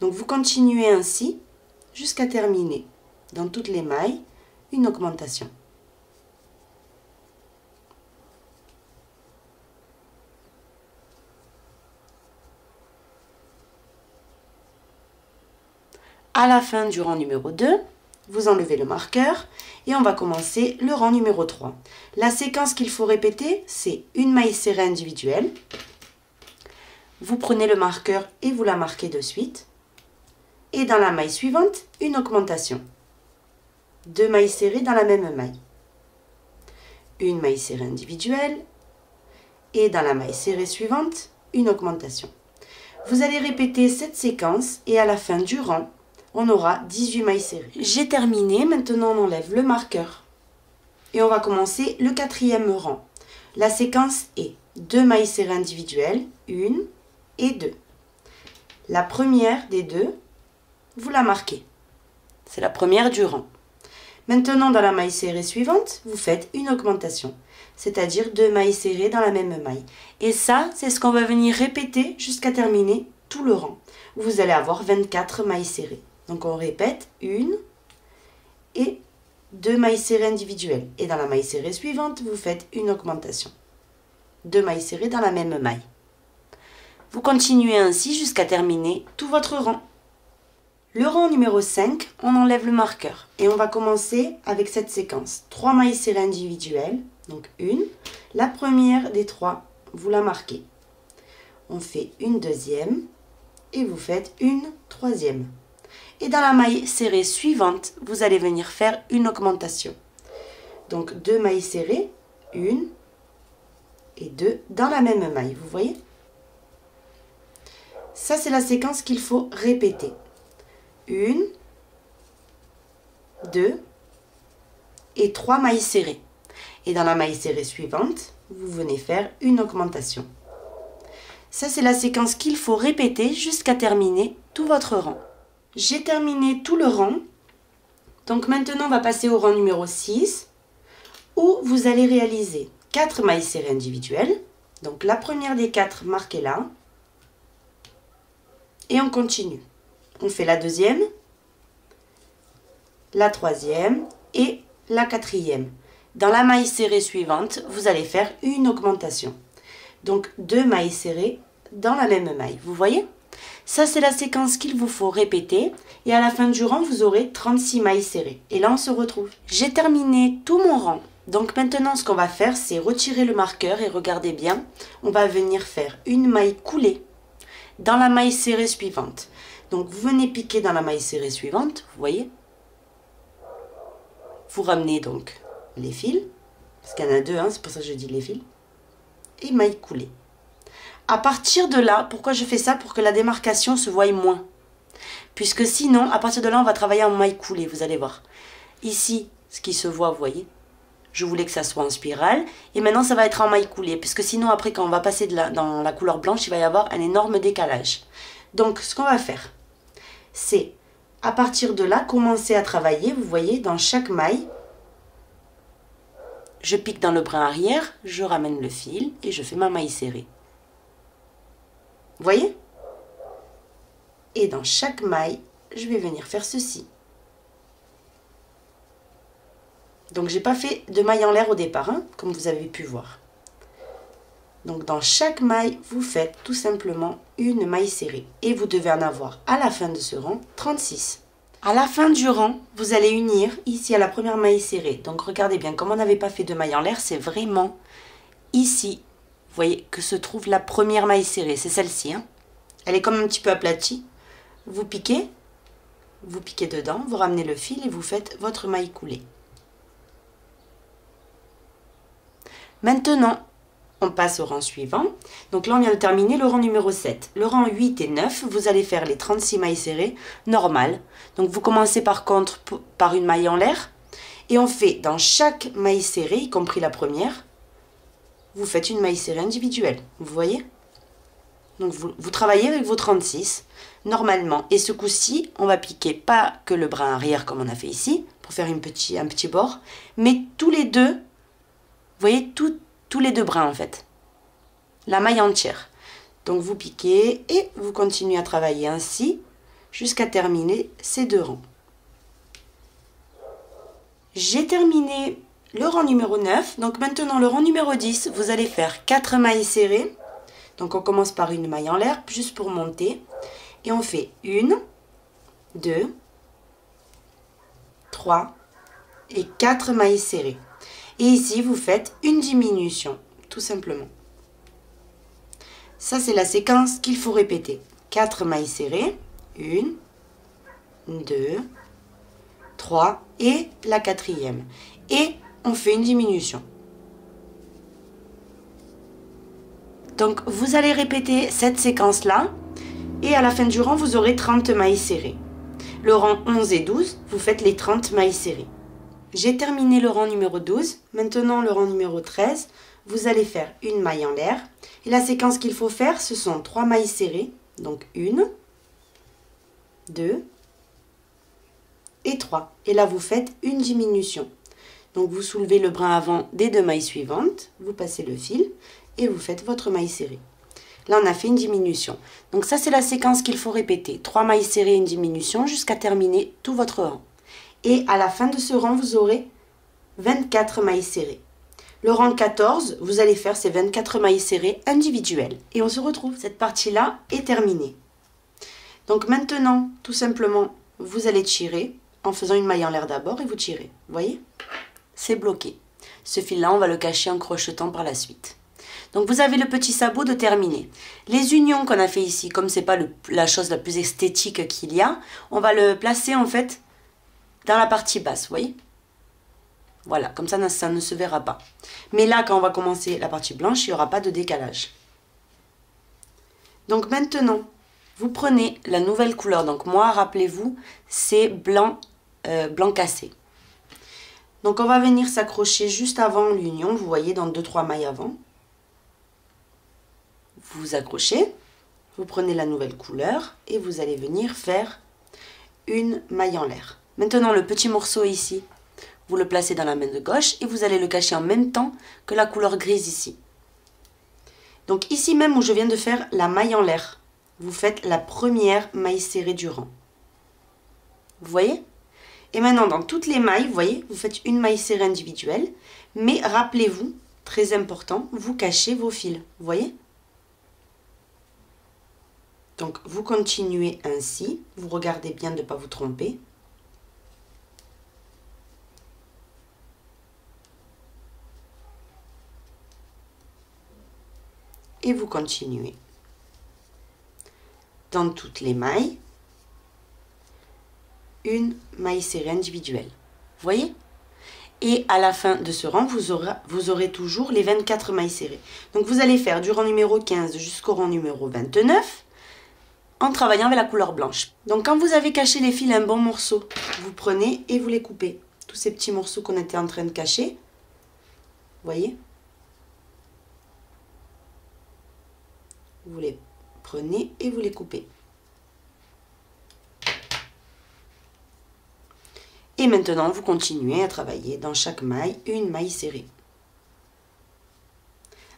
Donc vous continuez ainsi jusqu'à terminer dans toutes les mailles une augmentation. À la fin du rang numéro 2, vous enlevez le marqueur et on va commencer le rang numéro 3. La séquence qu'il faut répéter, c'est une maille serrée individuelle. Vous prenez le marqueur et vous la marquez de suite. Et dans la maille suivante, une augmentation. 2 mailles serrées dans la même maille. Une maille serrée individuelle. Et dans la maille serrée suivante, une augmentation. Vous allez répéter cette séquence et à la fin du rang, on aura 18 mailles serrées. J'ai terminé, maintenant on enlève le marqueur. Et on va commencer le 4e rang. La séquence est 2 mailles serrées individuelles, 1 et 2. La première des deux, vous la marquez. C'est la première du rang. Maintenant, dans la maille serrée suivante, vous faites une augmentation, c'est-à-dire 2 mailles serrées dans la même maille. Et ça, c'est ce qu'on va venir répéter jusqu'à terminer tout le rang. Vous allez avoir 24 mailles serrées. Donc, on répète 1 et 2 mailles serrées individuelles. Et dans la maille serrée suivante, vous faites une augmentation. 2 mailles serrées dans la même maille. Vous continuez ainsi jusqu'à terminer tout votre rang. Le rang numéro 5, on enlève le marqueur et on va commencer avec cette séquence. 3 mailles serrées individuelles, donc une. La première des 3, vous la marquez. On fait une deuxième et vous faites une troisième. Et dans la maille serrée suivante, vous allez venir faire une augmentation. Donc 2 mailles serrées, 1 et 2 dans la même maille, vous voyez? Ça, c'est la séquence qu'il faut répéter. 1, 2 et 3 mailles serrées. Et dans la maille serrée suivante, vous venez faire une augmentation. Ça, c'est la séquence qu'il faut répéter jusqu'à terminer tout votre rang. J'ai terminé tout le rang. Donc maintenant, on va passer au rang numéro 6, où vous allez réaliser 4 mailles serrées individuelles. Donc la première des 4, marquez-la. Et on continue. On fait la deuxième, la troisième et la quatrième. Dans la maille serrée suivante, vous allez faire une augmentation. Donc 2 mailles serrées dans la même maille. Vous voyez? Ça, c'est la séquence qu'il vous faut répéter. Et à la fin du rang, vous aurez 36 mailles serrées. Et là, on se retrouve. J'ai terminé tout mon rang. Donc maintenant, ce qu'on va faire, c'est retirer le marqueur. Et regardez bien, on va venir faire une maille coulée dans la maille serrée suivante. Donc vous venez piquer dans la maille serrée suivante. Vous voyez? Vous ramenez donc les fils. Parce qu'il y en a deux, hein, c'est pour ça que je dis les fils. Et maille coulée. À partir de là, pourquoi je fais ça? Pour que la démarcation se voie moins. Puisque sinon, à partir de là, on va travailler en maille coulée, vous allez voir. Ici, ce qui se voit, vous voyez, je voulais que ça soit en spirale. Et maintenant, ça va être en maille coulée. Puisque sinon, après, quand on va passer dans la couleur blanche, il va y avoir un énorme décalage. Donc, ce qu'on va faire, c'est, à partir de là, commencer à travailler, vous voyez, dans chaque maille. Je pique dans le brin arrière, je ramène le fil et je fais ma maille serrée. Vous voyez? Et dans chaque maille, je vais venir faire ceci. Donc, j'ai pas fait de maille en l'air au départ, hein, comme vous avez pu voir. Donc, dans chaque maille, vous faites tout simplement une maille serrée. Et vous devez en avoir à la fin de ce rang 36. À la fin du rang, vous allez unir ici à la première maille serrée. Donc, regardez bien, comme on n'avait pas fait de maille en l'air, c'est vraiment ici. Vous voyez que se trouve la première maille serrée, c'est celle-ci. Hein. Elle est comme un petit peu aplatie. Vous piquez dedans, vous ramenez le fil et vous faites votre maille coulée. Maintenant, on passe au rang suivant. Donc là, on vient de terminer le rang numéro 7. Le rang 8 et 9, vous allez faire les 36 mailles serrées normales. Donc vous commencez par contre par une maille en l'air. Et on fait dans chaque maille serrée, y compris la première, vous faites une maille serrée individuelle. Vous voyez? Donc vous travaillez avec vos 36 normalement. Et ce coup-ci, on va piquer pas que le brin arrière comme on a fait ici, pour faire un petit bord, mais tous les deux, vous voyez, tous les deux brins en fait. La maille entière. Donc vous piquez et vous continuez à travailler ainsi jusqu'à terminer ces deux rangs. J'ai terminé le rang numéro 9. Donc maintenant le rang numéro 10, vous allez faire 4 mailles serrées. Donc on commence par une maille en l'air, juste pour monter. Et on fait 1, 2, 3 et 4 mailles serrées. Et ici, vous faites une diminution, tout simplement. Ça, c'est la séquence qu'il faut répéter. 4 mailles serrées, 1, 2, 3 et la quatrième. Et on fait une diminution. Donc, vous allez répéter cette séquence-là. Et à la fin du rang, vous aurez 30 mailles serrées. Le rang 11 et 12, vous faites les 30 mailles serrées. J'ai terminé le rang numéro 12. Maintenant, le rang numéro 13, vous allez faire une maille en l'air. Et la séquence qu'il faut faire, ce sont 3 mailles serrées. Donc, 1, 2 et 3. Et là, vous faites une diminution. Donc, vous soulevez le brin avant des 2 mailles suivantes. Vous passez le fil et vous faites votre maille serrée. Là, on a fait une diminution. Donc ça, c'est la séquence qu'il faut répéter. 3 mailles serrées, une diminution, jusqu'à terminer tout votre rang. Et à la fin de ce rang, vous aurez 24 mailles serrées. Le rang 14, vous allez faire ces 24 mailles serrées individuelles. Et on se retrouve. Cette partie-là est terminée. Donc maintenant, tout simplement, vous allez tirer en faisant une maille en l'air d'abord et vous tirez. Vous voyez? C'est bloqué. Ce fil-là, on va le cacher en crochetant par la suite. Donc vous avez le petit sabot de terminer. Les unions qu'on a fait ici, comme c'est pas la chose la plus esthétique qu'il y a, on va le placer en fait dans la partie basse, vous voyez? Voilà, comme ça ne se verra pas. Mais là, quand on va commencer la partie blanche, il n'y aura pas de décalage. Donc maintenant, vous prenez la nouvelle couleur. Donc moi, rappelez-vous, c'est blanc, blanc cassé. Donc on va venir s'accrocher juste avant l'union, vous voyez, dans 2-3 mailles avant. Vous accrochez, vous prenez la nouvelle couleur et vous allez venir faire une maille en l'air. Maintenant, le petit morceau ici, vous le placez dans la main de gauche et vous allez le cacher en même temps que la couleur grise ici. Donc ici même où je viens de faire la maille en l'air, vous faites la première maille serrée du rang. Vous voyez? Et maintenant, dans toutes les mailles, vous voyez, vous faites une maille serrée individuelle. Mais rappelez-vous, très important, vous cachez vos fils. Vous voyez? Donc, vous continuez ainsi. Vous regardez bien de ne pas vous tromper. Et vous continuez. Dans toutes les mailles, une maille serrée individuelle. Vous voyez? Et à la fin de ce rang, vous aurez toujours les 24 mailles serrées. Donc vous allez faire du rang numéro 15 jusqu'au rang numéro 29 en travaillant avec la couleur blanche. Donc quand vous avez caché les fils un bon morceau, vous prenez et vous les coupez. Tous ces petits morceaux qu'on était en train de cacher. Vous voyez? Vous les prenez et vous les coupez. Et maintenant, vous continuez à travailler dans chaque maille, une maille serrée.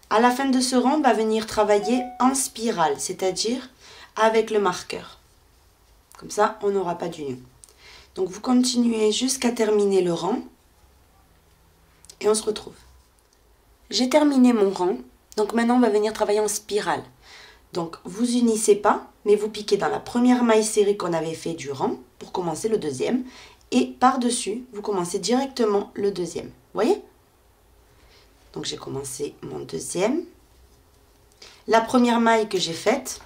À la fin de ce rang, on va venir travailler en spirale, c'est-à-dire avec le marqueur. Comme ça, on n'aura pas d'union. Donc, vous continuez jusqu'à terminer le rang. Et on se retrouve. J'ai terminé mon rang. Donc, maintenant, on va venir travailler en spirale. Donc, vous unissez pas, mais vous piquez dans la première maille serrée qu'on avait fait du rang pour commencer le deuxième. Et par-dessus, vous commencez directement le deuxième. Vous voyez? Donc, j'ai commencé mon deuxième. La première maille que j'ai faite,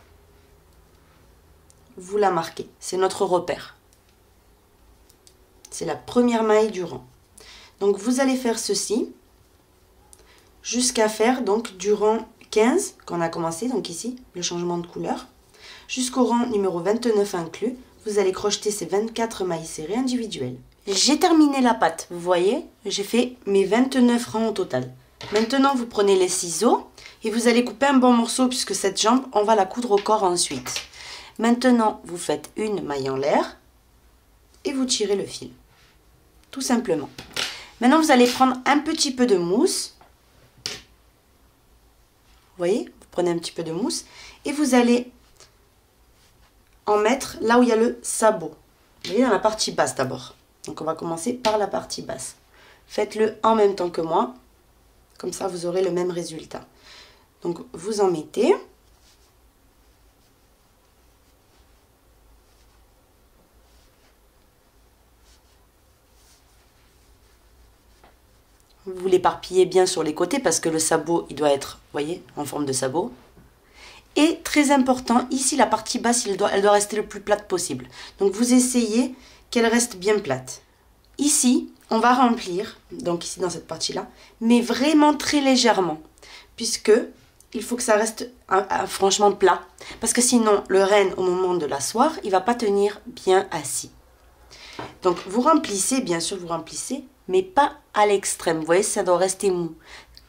vous la marquez. C'est notre repère. C'est la première maille du rang. Donc, vous allez faire ceci jusqu'à faire donc du rang 15 qu'on a commencé, donc ici, le changement de couleur, jusqu'au rang numéro 29 inclus. Vous allez crocheter ces 24 mailles serrées individuelles. J'ai terminé la patte, vous voyez, j'ai fait mes 29 rangs au total. Maintenant, vous prenez les ciseaux et vous allez couper un bon morceau puisque cette jambe, on va la coudre au corps ensuite. Maintenant, vous faites une maille en l'air et vous tirez le fil, tout simplement. Maintenant, vous allez prendre un petit peu de mousse. Vous voyez, vous prenez un petit peu de mousse et vous allez en mettre là où il y a le sabot. Vous voyez, dans la partie basse d'abord. Donc on va commencer par la partie basse. Faites-le en même temps que moi. Comme ça, vous aurez le même résultat. Donc vous en mettez. Vous l'éparpillez bien sur les côtés parce que le sabot, il doit être, vous voyez, en forme de sabot. Et très important, ici la partie basse, elle doit rester le plus plate possible. Donc vous essayez qu'elle reste bien plate. Ici, on va remplir, donc ici dans cette partie-là, mais vraiment très légèrement. Puisque il faut que ça reste franchement plat. Parce que sinon, le renne, au moment de l'asseoir, il ne va pas tenir bien assis. Donc vous remplissez, bien sûr vous remplissez, mais pas à l'extrême. Vous voyez, ça doit rester mou.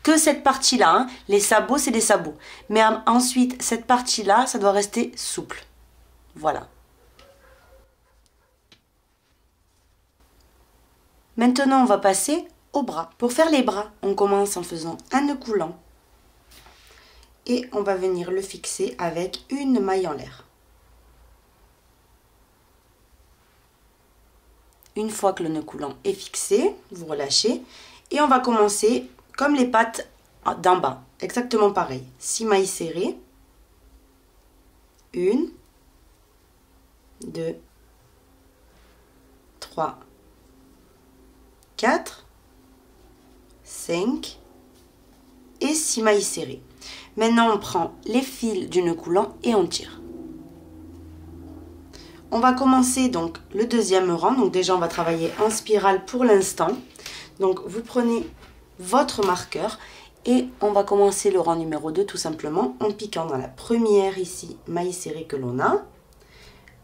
Que cette partie-là, hein, les sabots, c'est des sabots. Mais ensuite, cette partie-là, ça doit rester souple. Voilà. Maintenant, on va passer aux bras. Pour faire les bras, on commence en faisant un nœud coulant. Et on va venir le fixer avec une maille en l'air. Une fois que le nœud coulant est fixé, vous relâchez. Et on va commencer comme les pattes d'en bas. Exactement pareil. 6 mailles serrées. 1, 2, 3, 4, 5 et 6 mailles serrées. Maintenant, on prend les fils du nœud coulant et on tire. On va commencer donc le deuxième rang. Donc déjà, on va travailler en spirale pour l'instant. Donc vous prenez votre marqueur et on va commencer le rang numéro 2 tout simplement en piquant dans la première ici maille serrée que l'on a.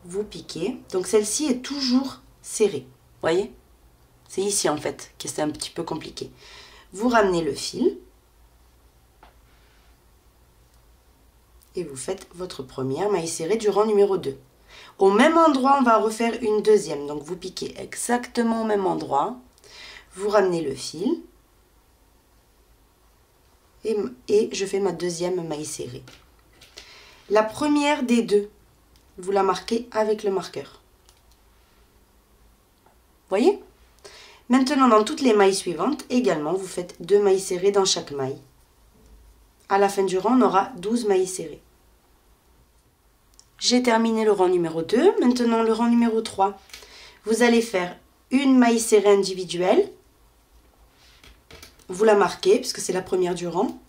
Vous piquez. Donc celle-ci est toujours serrée. Voyez? C'est ici en fait que c'est un petit peu compliqué. Vous ramenez le fil. Et vous faites votre première maille serrée du rang numéro 2. Au même endroit, on va refaire une deuxième. Donc vous piquez exactement au même endroit. Vous ramenez le fil. Et je fais ma deuxième maille serrée. La première des deux, vous la marquez avec le marqueur. Voyez? Maintenant, dans toutes les mailles suivantes, également, vous faites 2 mailles serrées dans chaque maille. À la fin du rang, on aura 12 mailles serrées. J'ai terminé le rang numéro 2. Maintenant, le rang numéro 3. Vous allez faire une maille serrée individuelle. Vous la marquez, puisque c'est la première du rang.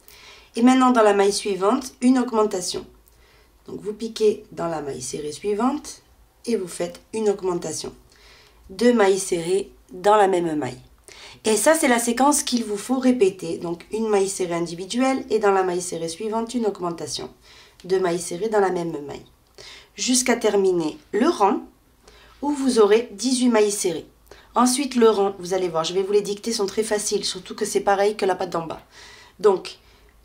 Et maintenant, dans la maille suivante, une augmentation. Donc, vous piquez dans la maille serrée suivante et vous faites une augmentation. 2 mailles serrées dans la même maille. Et ça, c'est la séquence qu'il vous faut répéter. Donc, une maille serrée individuelle et dans la maille serrée suivante, une augmentation. 2 mailles serrées dans la même maille. Jusqu'à terminer le rang où vous aurez 18 mailles serrées. Ensuite, le rang, vous allez voir, je vais vous les dicter, sont très faciles, surtout que c'est pareil que la patte d'en bas. Donc,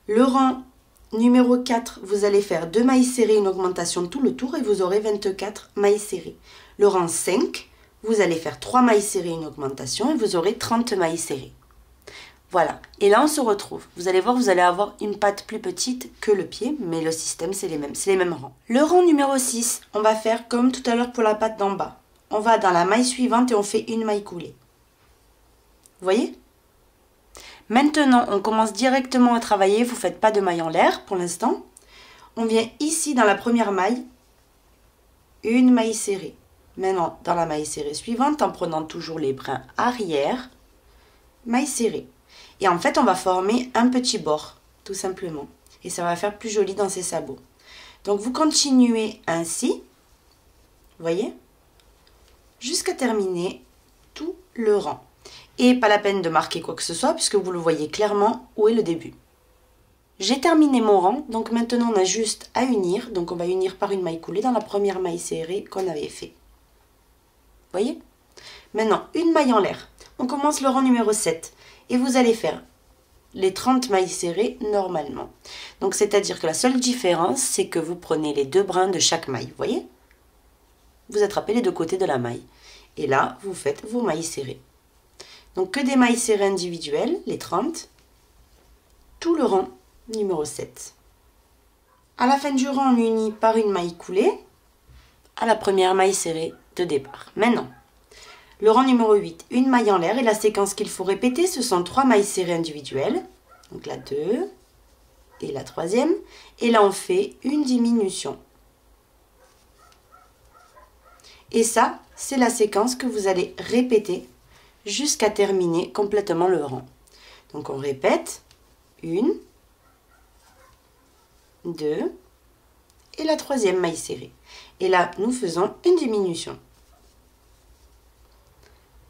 le rang numéro 4, vous allez faire 2 mailles serrées, une augmentation tout le tour et vous aurez 24 mailles serrées. Le rang 5, vous allez faire 3 mailles serrées, une augmentation et vous aurez 30 mailles serrées. Voilà, et là on se retrouve. Vous allez voir, vous allez avoir une patte plus petite que le pied, mais le système c'est les mêmes rangs. Le rang numéro 6, on va faire comme tout à l'heure pour la patte d'en bas. On va dans la maille suivante et on fait une maille coulée. Vous voyez? Maintenant, on commence directement à travailler. Vous ne faites pas de maille en l'air pour l'instant. On vient ici dans la première maille, une maille serrée. Maintenant, dans la maille serrée suivante, en prenant toujours les brins arrière, maille serrée. Et en fait, on va former un petit bord, tout simplement. Et ça va faire plus joli dans ses sabots. Donc, vous continuez ainsi, vous voyez, jusqu'à terminer tout le rang. Et pas la peine de marquer quoi que ce soit, puisque vous le voyez clairement où est le début. J'ai terminé mon rang, donc maintenant on a juste à unir. Donc on va unir par une maille coulée dans la première maille serrée qu'on avait fait. Vous voyez? Maintenant, une maille en l'air. On commence le rang numéro 7. Et vous allez faire les 30 mailles serrées normalement. Donc c'est-à-dire que la seule différence, c'est que vous prenez les 2 brins de chaque maille. Vous voyez? Vous attrapez les 2 côtés de la maille. Et là, vous faites vos mailles serrées. Donc que des mailles serrées individuelles, les 30, tout le rang numéro 7. À la fin du rang, on unit par une maille coulée à la première maille serrée de départ. Maintenant, le rang numéro 8, une maille en l'air et la séquence qu'il faut répéter, ce sont 3 mailles serrées individuelles. Donc la 2 et la 3e. Et là, on fait une diminution. Et ça, c'est la séquence que vous allez répéter jusqu'à terminer complètement le rang. Donc on répète 1, 2 et la 3e maille serrée. Et là, nous faisons une diminution.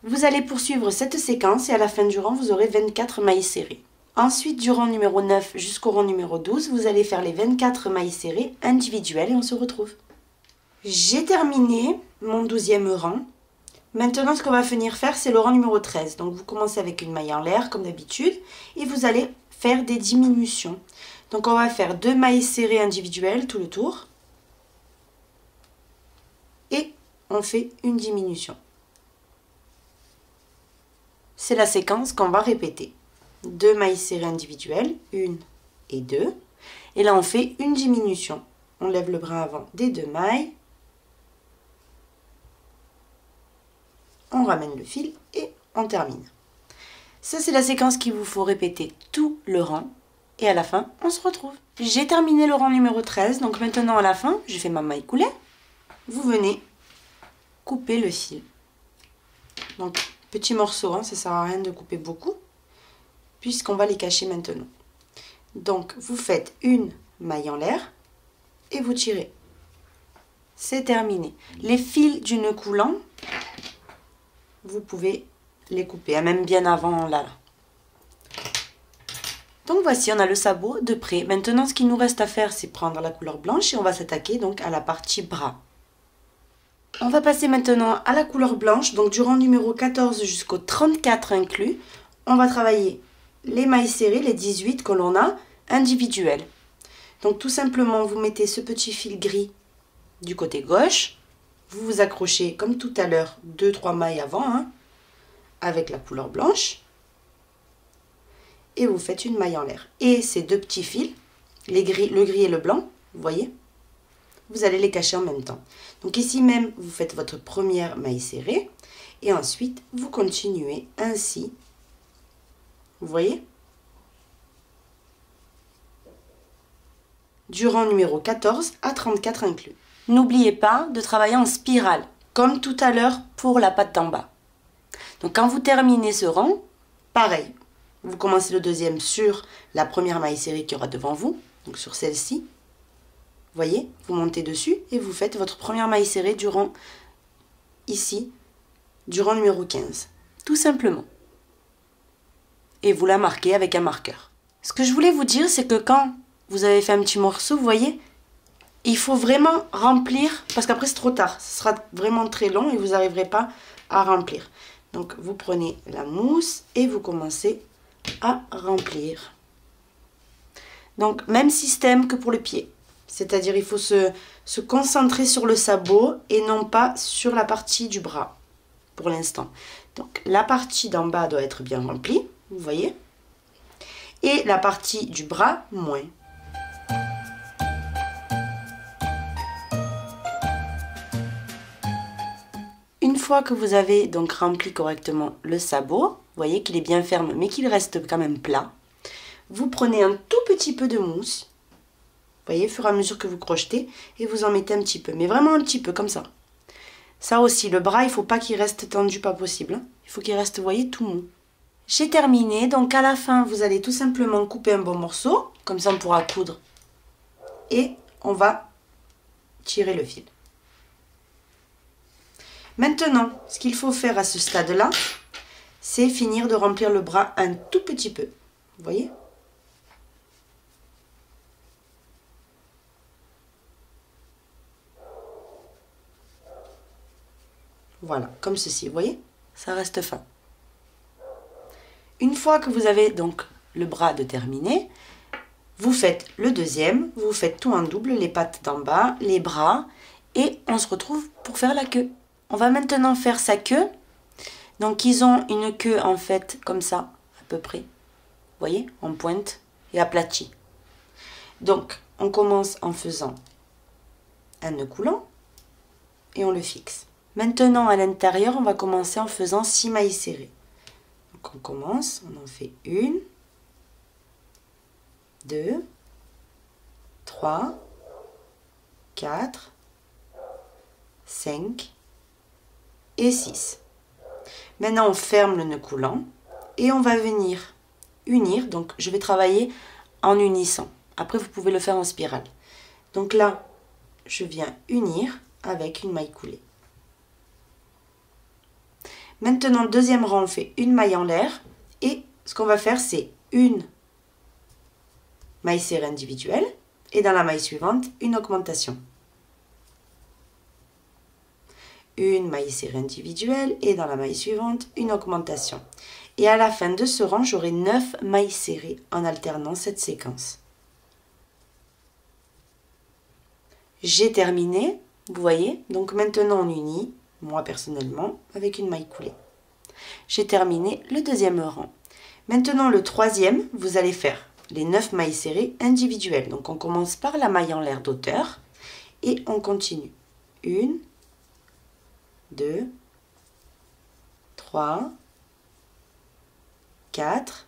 Vous allez poursuivre cette séquence et à la fin du rang, vous aurez 24 mailles serrées. Ensuite, du rang numéro 9 jusqu'au rang numéro 12, vous allez faire les 24 mailles serrées individuelles et on se retrouve. J'ai terminé mon 12e rang. Maintenant, ce qu'on va venir faire, c'est le rang numéro 13. Donc, vous commencez avec une maille en l'air, comme d'habitude, et vous allez faire des diminutions. Donc, on va faire 2 mailles serrées individuelles tout le tour. Et on fait une diminution. C'est la séquence qu'on va répéter. 2 mailles serrées individuelles, 1 et 2. Et là, on fait une diminution. On lève le brin avant des 2 mailles. On ramène le fil et on termine. Ça, c'est la séquence qu'il vous faut répéter tout le rang. Et à la fin, on se retrouve. J'ai terminé le rang numéro 13. Donc maintenant, à la fin, j'ai fait ma maille coulée. Vous venez couper le fil. Donc, petit morceau, hein, ça ne sert à rien de couper beaucoup, puisqu'on va les cacher maintenant. Donc, vous faites une maille en l'air et vous tirez. C'est terminé. Les fils du nœud coulant, vous pouvez les couper, même bien avant là. Donc voici, on a le sabot de près. Maintenant, ce qu'il nous reste à faire, c'est prendre la couleur blanche et on va s'attaquer donc à la partie bras. On va passer maintenant à la couleur blanche, donc du rang numéro 14 jusqu'au 34 inclus. On va travailler les mailles serrées, les 18 que l'on a, individuelles. Donc tout simplement, vous mettez ce petit fil gris du côté gauche. Vous vous accrochez comme tout à l'heure 2-3 mailles avant, hein, avec la couleur blanche. Et vous faites une maille en l'air. Et ces deux petits fils, le gris et le blanc, vous voyez, vous allez les cacher en même temps. Donc ici même, vous faites votre première maille serrée. Et ensuite, vous continuez ainsi. Vous voyez? Du rang numéro 14 à 34 inclus. N'oubliez pas de travailler en spirale, comme tout à l'heure pour la patte d'en bas. Donc quand vous terminez ce rang, pareil. Vous commencez le deuxième sur la première maille serrée qui aura devant vous, donc sur celle-ci. Vous voyez, vous montez dessus et vous faites votre première maille serrée du rang, ici, du rang numéro 15. Tout simplement. Et vous la marquez avec un marqueur. Ce que je voulais vous dire, c'est que quand vous avez fait un petit morceau, vous voyez, il faut vraiment remplir, parce qu'après c'est trop tard. Ce sera vraiment très long et vous n'arriverez pas à remplir. Donc vous prenez la mousse et vous commencez à remplir. Donc même système que pour le pied. C'est-à-dire il faut se concentrer sur le sabot et non pas sur la partie du bras pour l'instant. Donc la partie d'en bas doit être bien remplie, vous voyez. Et la partie du bras, moins. Une fois que vous avez donc rempli correctement le sabot, vous voyez qu'il est bien ferme mais qu'il reste quand même plat, vous prenez un tout petit peu de mousse, vous voyez, au fur et à mesure que vous crochetez, et vous en mettez un petit peu, mais vraiment un petit peu comme ça. Ça aussi, le bras, il ne faut pas qu'il reste tendu, pas possible, hein. Il faut qu'il reste, vous voyez, tout mou. J'ai terminé, donc à la fin, vous allez tout simplement couper un bon morceau, comme ça on pourra coudre, et on va tirer le fil. Maintenant, ce qu'il faut faire à ce stade-là, c'est finir de remplir le bras un tout petit peu. Vous voyez? Voilà, comme ceci, vous voyez? Ça reste fin. Une fois que vous avez donc le bras de terminé, vous faites le deuxième, vous faites tout en double, les pattes d'en bas, les bras, et on se retrouve pour faire la queue. On va maintenant faire sa queue. Donc ils ont une queue en fait comme ça, à peu près. Vous voyez, en pointe et aplatie. Donc on commence en faisant un nœud coulant et on le fixe. Maintenant à l'intérieur, on va commencer en faisant 6 mailles serrées. Donc on commence, on en fait 1, 2, 3, 4, 5 et 6. Maintenant, on ferme le nœud coulant et on va venir unir. Donc, je vais travailler en unissant. Après, vous pouvez le faire en spirale. Donc là, je viens unir avec une maille coulée. Maintenant, deuxième rang, on fait une maille en l'air. Et ce qu'on va faire, c'est une maille serrée individuelle. Et dans la maille suivante, une augmentation. Une maille serrée individuelle et dans la maille suivante, une augmentation. Et à la fin de ce rang, j'aurai 9 mailles serrées en alternant cette séquence. J'ai terminé, vous voyez, donc maintenant on unit, moi personnellement, avec une maille coulée. J'ai terminé le deuxième rang. Maintenant le troisième, vous allez faire les 9 mailles serrées individuelles. Donc on commence par la maille en l'air d'auteur et on continue. 1, 2, 3, 4,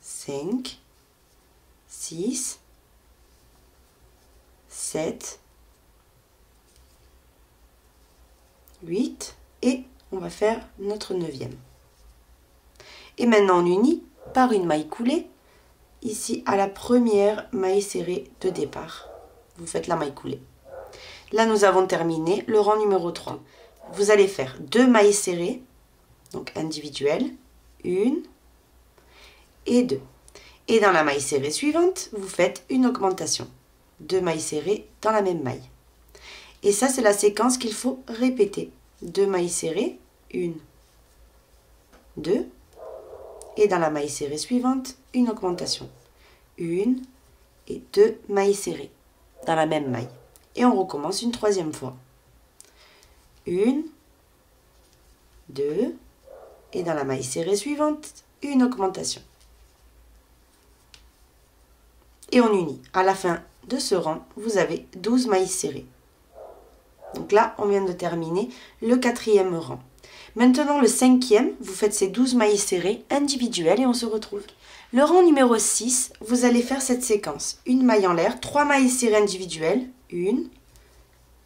5, 6, 7, 8 et on va faire notre 9e. Et maintenant on unit par une maille coulée, ici à la première maille serrée de départ. Vous faites la maille coulée. Là, nous avons terminé le rang numéro 3. Vous allez faire 2 mailles serrées, donc individuelles, 1 et 2. Et dans la maille serrée suivante, vous faites une augmentation. 2 mailles serrées dans la même maille. Et ça, c'est la séquence qu'il faut répéter. 2 mailles serrées, 1, 2. Et dans la maille serrée suivante, une augmentation. 1 et 2 mailles serrées dans la même maille. Et on recommence une troisième fois. 1, 2, et dans la maille serrée suivante, une augmentation. Et on unit. À la fin de ce rang, vous avez 12 mailles serrées. Donc là, on vient de terminer le 4e rang. Maintenant, le 5e, vous faites ces 12 mailles serrées individuelles et on se retrouve. Le rang numéro 6, vous allez faire cette séquence. Une maille en l'air, 3 mailles serrées individuelles. 1,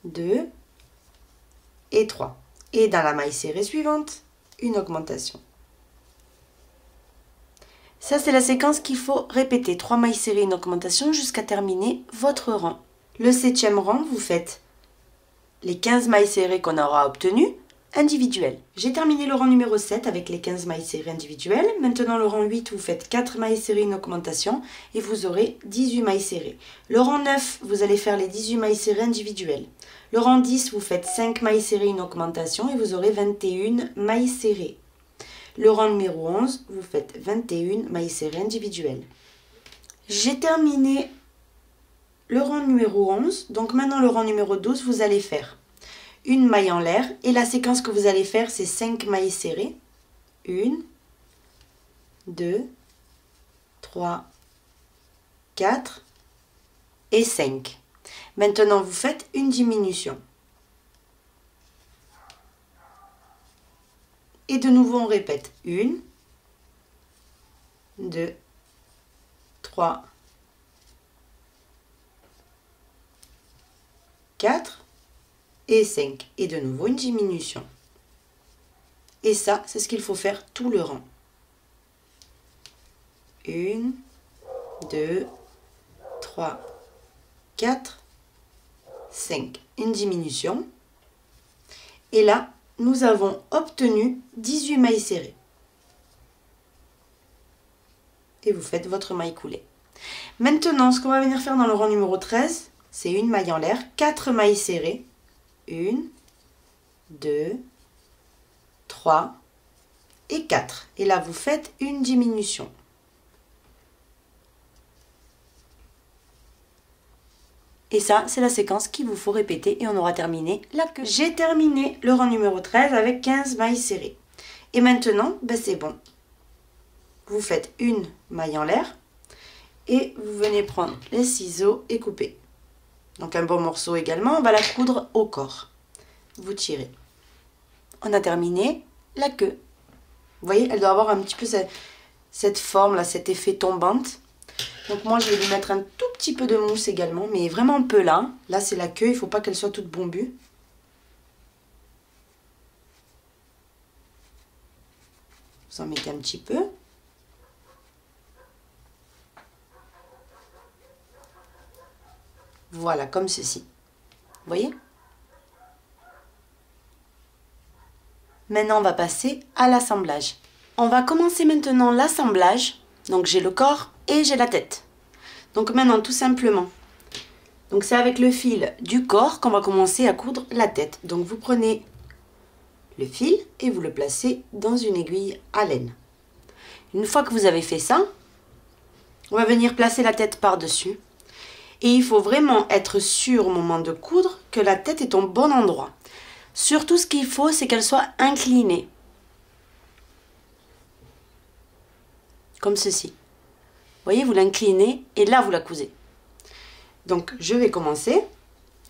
2 et 3. Et dans la maille serrée suivante, une augmentation. Ça, c'est la séquence qu'il faut répéter. 3 mailles serrées, une augmentation jusqu'à terminer votre rang. Le 7e rang, vous faites les 15 mailles serrées qu'on aura obtenues individuelles. J'ai terminé le rang numéro 7 avec les 15 mailles serrées individuelles. Maintenant, le rang 8, vous faites 4 mailles serrées, une augmentation et vous aurez 18 mailles serrées. Le rang 9, vous allez faire les 18 mailles serrées individuelles. Le rang 10, vous faites 5 mailles serrées, une augmentation et vous aurez 21 mailles serrées. Le rang numéro 11, vous faites 21 mailles serrées individuelles. J'ai terminé le rang numéro 11. Donc maintenant, le rang numéro 12, vous allez faire une maille en l'air. Et la séquence que vous allez faire, c'est 5 mailles serrées. 1, 2, 3, 4 et 5. Maintenant, vous faites une diminution. Et de nouveau, on répète. 1, 2, 3, 4 et 5. Et de nouveau, une diminution. Et ça, c'est ce qu'il faut faire tout le rang. 1, 2, 3, 4, 5. Une diminution. Et là, nous avons obtenu 18 mailles serrées. Et vous faites votre maille coulée. Maintenant, ce qu'on va venir faire dans le rang numéro 13, c'est une maille en l'air, 4 mailles serrées. 1, 2, 3 et 4. Et là, vous faites une diminution. Et ça, c'est la séquence qu'il vous faut répéter et on aura terminé la queue. J'ai terminé le rang numéro 13 avec 15 mailles serrées. Et maintenant, ben c'est bon. Vous faites une maille en l'air et vous venez prendre les ciseaux et couper. Donc un bon morceau également, on va la coudre au corps. Vous tirez. On a terminé la queue. Vous voyez, elle doit avoir un petit peu cette forme là, cet effet tombante. Donc moi, je vais lui mettre un tout petit peu de mousse également, mais vraiment un peu là. Là, c'est la queue, il ne faut pas qu'elle soit toute bombue. Vous en mettez un petit peu. Voilà, comme ceci. Vous voyez? Maintenant, on va passer à l'assemblage. On va commencer maintenant l'assemblage. Donc, j'ai le corps et j'ai la tête. Donc maintenant, tout simplement, donc c'est avec le fil du corps qu'on va commencer à coudre la tête. Donc vous prenez le fil et vous le placez dans une aiguille à laine. Une fois que vous avez fait ça, on va venir placer la tête par-dessus. Et il faut vraiment être sûr au moment de coudre que la tête est au bon endroit. Surtout, ce qu'il faut, c'est qu'elle soit inclinée. Comme ceci. Vous voyez, vous l'inclinez et là, vous la cousez. Donc, je vais commencer.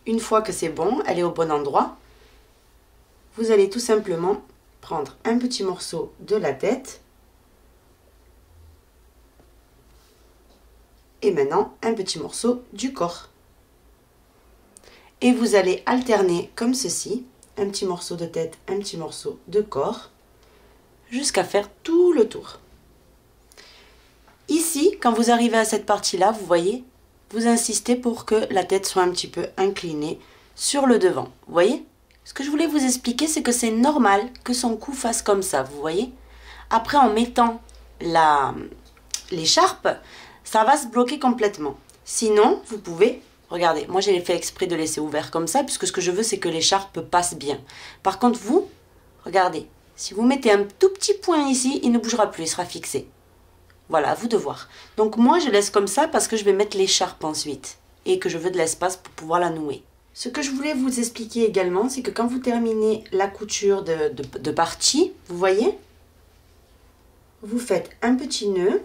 Une fois que c'est bon, elle est au bon endroit, vous allez tout simplement prendre un petit morceau de la tête. Et maintenant, un petit morceau du corps. Et vous allez alterner comme ceci. Un petit morceau de tête, un petit morceau de corps. Jusqu'à faire tout le tour. quand vous arrivez à cette partie-là, vous voyez, vous insistez pour que la tête soit un petit peu inclinée sur le devant. Vous voyez? Ce que je voulais vous expliquer, c'est que c'est normal que son cou fasse comme ça, vous voyez? Après, en mettant l'écharpe, ça va se bloquer complètement. Sinon, vous pouvez, regardez, moi j'ai fait exprès de laisser ouvert comme ça, puisque ce que je veux, c'est que l'écharpe passe bien. Par contre, vous, regardez, si vous mettez un tout petit point ici, il ne bougera plus, il sera fixé. Voilà, à vous de voir. Donc moi, je laisse comme ça parce que je vais mettre l'écharpe ensuite et que je veux de l'espace pour pouvoir la nouer. Ce que je voulais vous expliquer également, c'est que quand vous terminez la couture de partie, vous voyez, vous faites un petit nœud,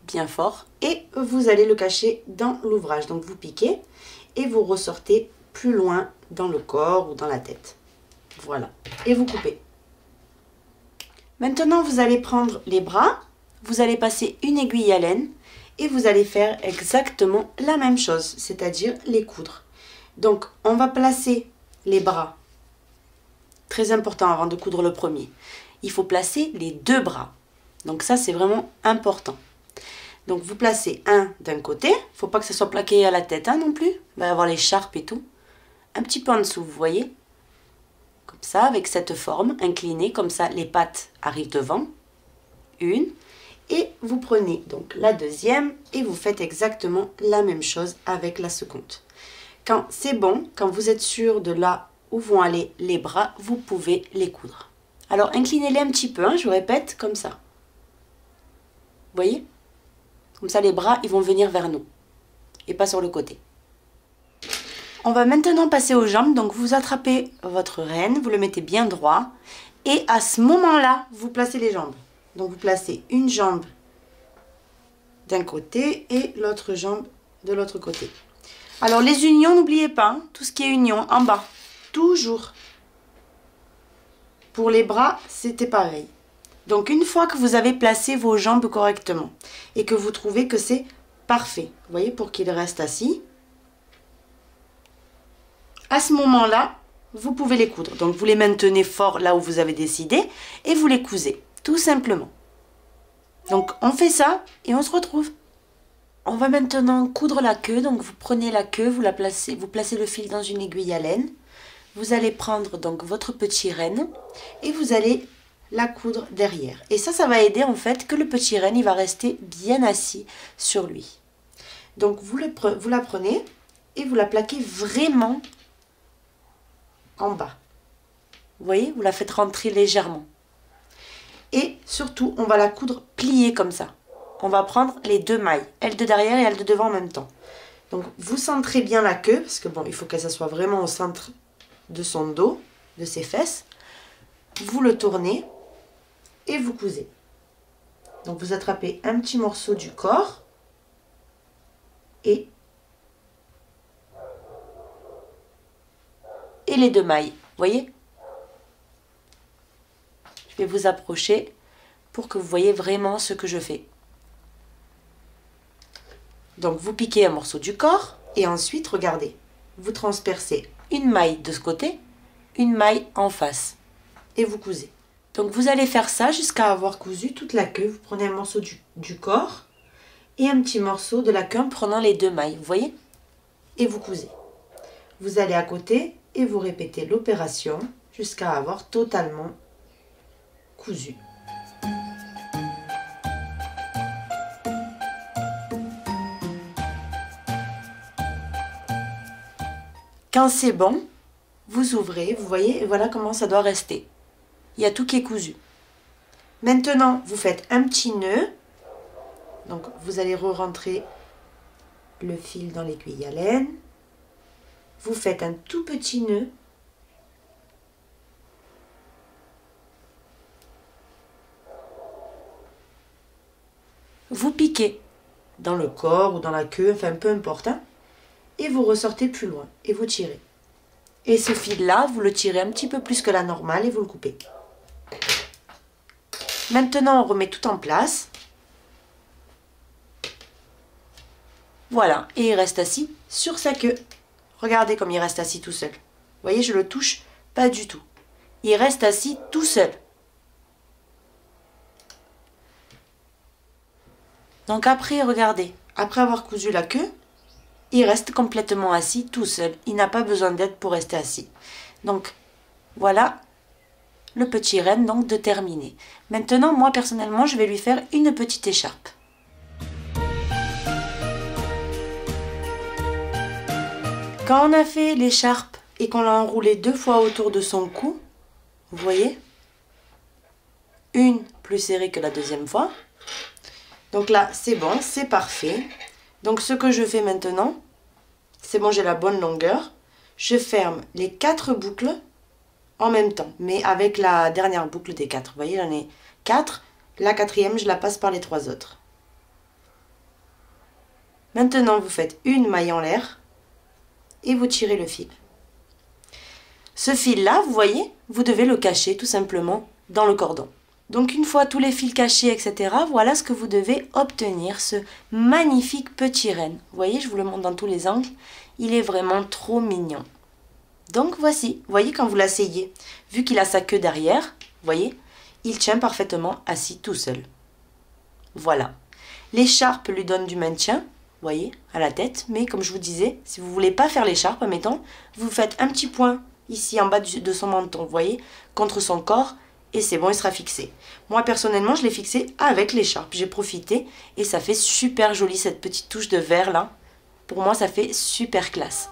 bien fort, et vous allez le cacher dans l'ouvrage. Donc vous piquez et vous ressortez plus loin dans le corps ou dans la tête. Voilà, et vous coupez. Maintenant, vous allez prendre les bras, vous allez passer une aiguille à laine et vous allez faire exactement la même chose, c'est-à-dire les coudre. Donc, on va placer les bras. Très important avant de coudre le premier. Il faut placer les deux bras. Donc ça, c'est vraiment important. Donc, vous placez un d'un côté. Il ne faut pas que ça soit plaqué à la tête non plus. Il va y avoir l'écharpe et tout. Un petit peu en dessous, vous voyez. Comme ça, avec cette forme inclinée, comme ça, les pattes arrivent devant. Une. Et vous prenez donc la deuxième et vous faites exactement la même chose avec la seconde. Quand c'est bon, quand vous êtes sûr de là où vont aller les bras, vous pouvez les coudre. Alors inclinez-les un petit peu, je vous répète, comme ça. Vous voyez? Comme ça les bras, ils vont venir vers nous et pas sur le côté. On va maintenant passer aux jambes, donc vous attrapez votre renne, vous le mettez bien droit et à ce moment-là, vous placez les jambes. Donc vous placez une jambe d'un côté et l'autre jambe de l'autre côté. Alors les unions, n'oubliez pas, tout ce qui est union en bas, toujours. Pour les bras, c'était pareil. Donc une fois que vous avez placé vos jambes correctement et que vous trouvez que c'est parfait, vous voyez, pour qu'il reste assis, à ce moment-là, vous pouvez les coudre. Donc vous les maintenez fort là où vous avez décidé et vous les cousez. Tout simplement. Donc on fait ça et on se retrouve. On va maintenant coudre la queue. Donc vous prenez la queue, vous placez le fil dans une aiguille à laine. Vous allez prendre donc votre petit renne et vous allez la coudre derrière. Et ça va aider en fait que le petit renne il va rester bien assis sur lui. Donc vous la prenez et vous la plaquez vraiment en bas. Vous voyez, vous la faites rentrer légèrement. Et surtout, on va la coudre pliée comme ça. On va prendre les deux mailles, elle de derrière et elle de devant en même temps. Donc, vous centrez bien la queue, parce que bon, il faut que ça soit vraiment au centre de son dos, de ses fesses. Vous le tournez et vous cousez. Donc, vous attrapez un petit morceau du corps et les deux mailles, vous voyez? Je vais vous approcher pour que vous voyez vraiment ce que je fais. Donc vous piquez un morceau du corps et ensuite, regardez, vous transpercez une maille de ce côté, une maille en face et vous cousez. Donc vous allez faire ça jusqu'à avoir cousu toute la queue. Vous prenez un morceau du corps et un petit morceau de la queue en prenant les deux mailles, vous voyez? Et vous cousez. Vous allez à côté et vous répétez l'opération jusqu'à avoir totalement cousu. Quand c'est bon, vous ouvrez, vous voyez, et voilà comment ça doit rester. Il y a tout qui est cousu. Maintenant, vous faites un petit nœud. Donc, vous allez re-rentrer le fil dans l'aiguille à laine. Vous faites un tout petit nœud. Vous piquez dans le corps ou dans la queue, enfin peu importe, hein, et vous ressortez plus loin et vous tirez. Et ce fil-là, vous le tirez un petit peu plus que la normale et vous le coupez. Maintenant, on remet tout en place. Voilà, et il reste assis sur sa queue. Regardez comme il reste assis tout seul. Vous voyez, je le touche pas du tout. Il reste assis tout seul. Donc après, regardez, après avoir cousu la queue, il reste complètement assis tout seul. Il n'a pas besoin d'aide pour rester assis. Donc voilà le petit renne donc de terminer. Maintenant, moi personnellement, je vais lui faire une petite écharpe. Quand on a fait l'écharpe et qu'on l'a enroulée 2 fois autour de son cou, vous voyez, une plus serrée que la deuxième fois. Donc là, c'est bon, c'est parfait. Donc ce que je fais maintenant, c'est bon, j'ai la bonne longueur. Je ferme les 4 boucles en même temps, mais avec la dernière boucle des 4. Vous voyez, j'en ai 4. La 4e, je la passe par les 3 autres. Maintenant, vous faites une maille en l'air et vous tirez le fil. Ce fil-là, vous voyez, vous devez le cacher tout simplement dans le cordon. Donc une fois tous les fils cachés, etc., voilà ce que vous devez obtenir, ce magnifique petit renne. Vous voyez, je vous le montre dans tous les angles, il est vraiment trop mignon. Donc voici, vous voyez quand vous l'asseyez, vu qu'il a sa queue derrière, vous voyez, il tient parfaitement assis tout seul. Voilà. L'écharpe lui donne du maintien, vous voyez, à la tête, mais comme je vous disais, si vous ne voulez pas faire l'écharpe, admettons, vous faites un petit point ici en bas de son menton, vous voyez, contre son corps, et c'est bon, il sera fixé. Moi, personnellement, je l'ai fixé avec l'écharpe. J'ai profité et ça fait super joli, cette petite touche de vert là. Pour moi, ça fait super classe.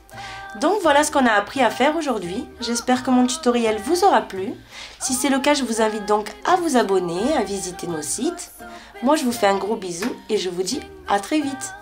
Donc, voilà ce qu'on a appris à faire aujourd'hui. J'espère que mon tutoriel vous aura plu. Si c'est le cas, je vous invite donc à vous abonner, à visiter nos sites. Moi, je vous fais un gros bisou et je vous dis à très vite.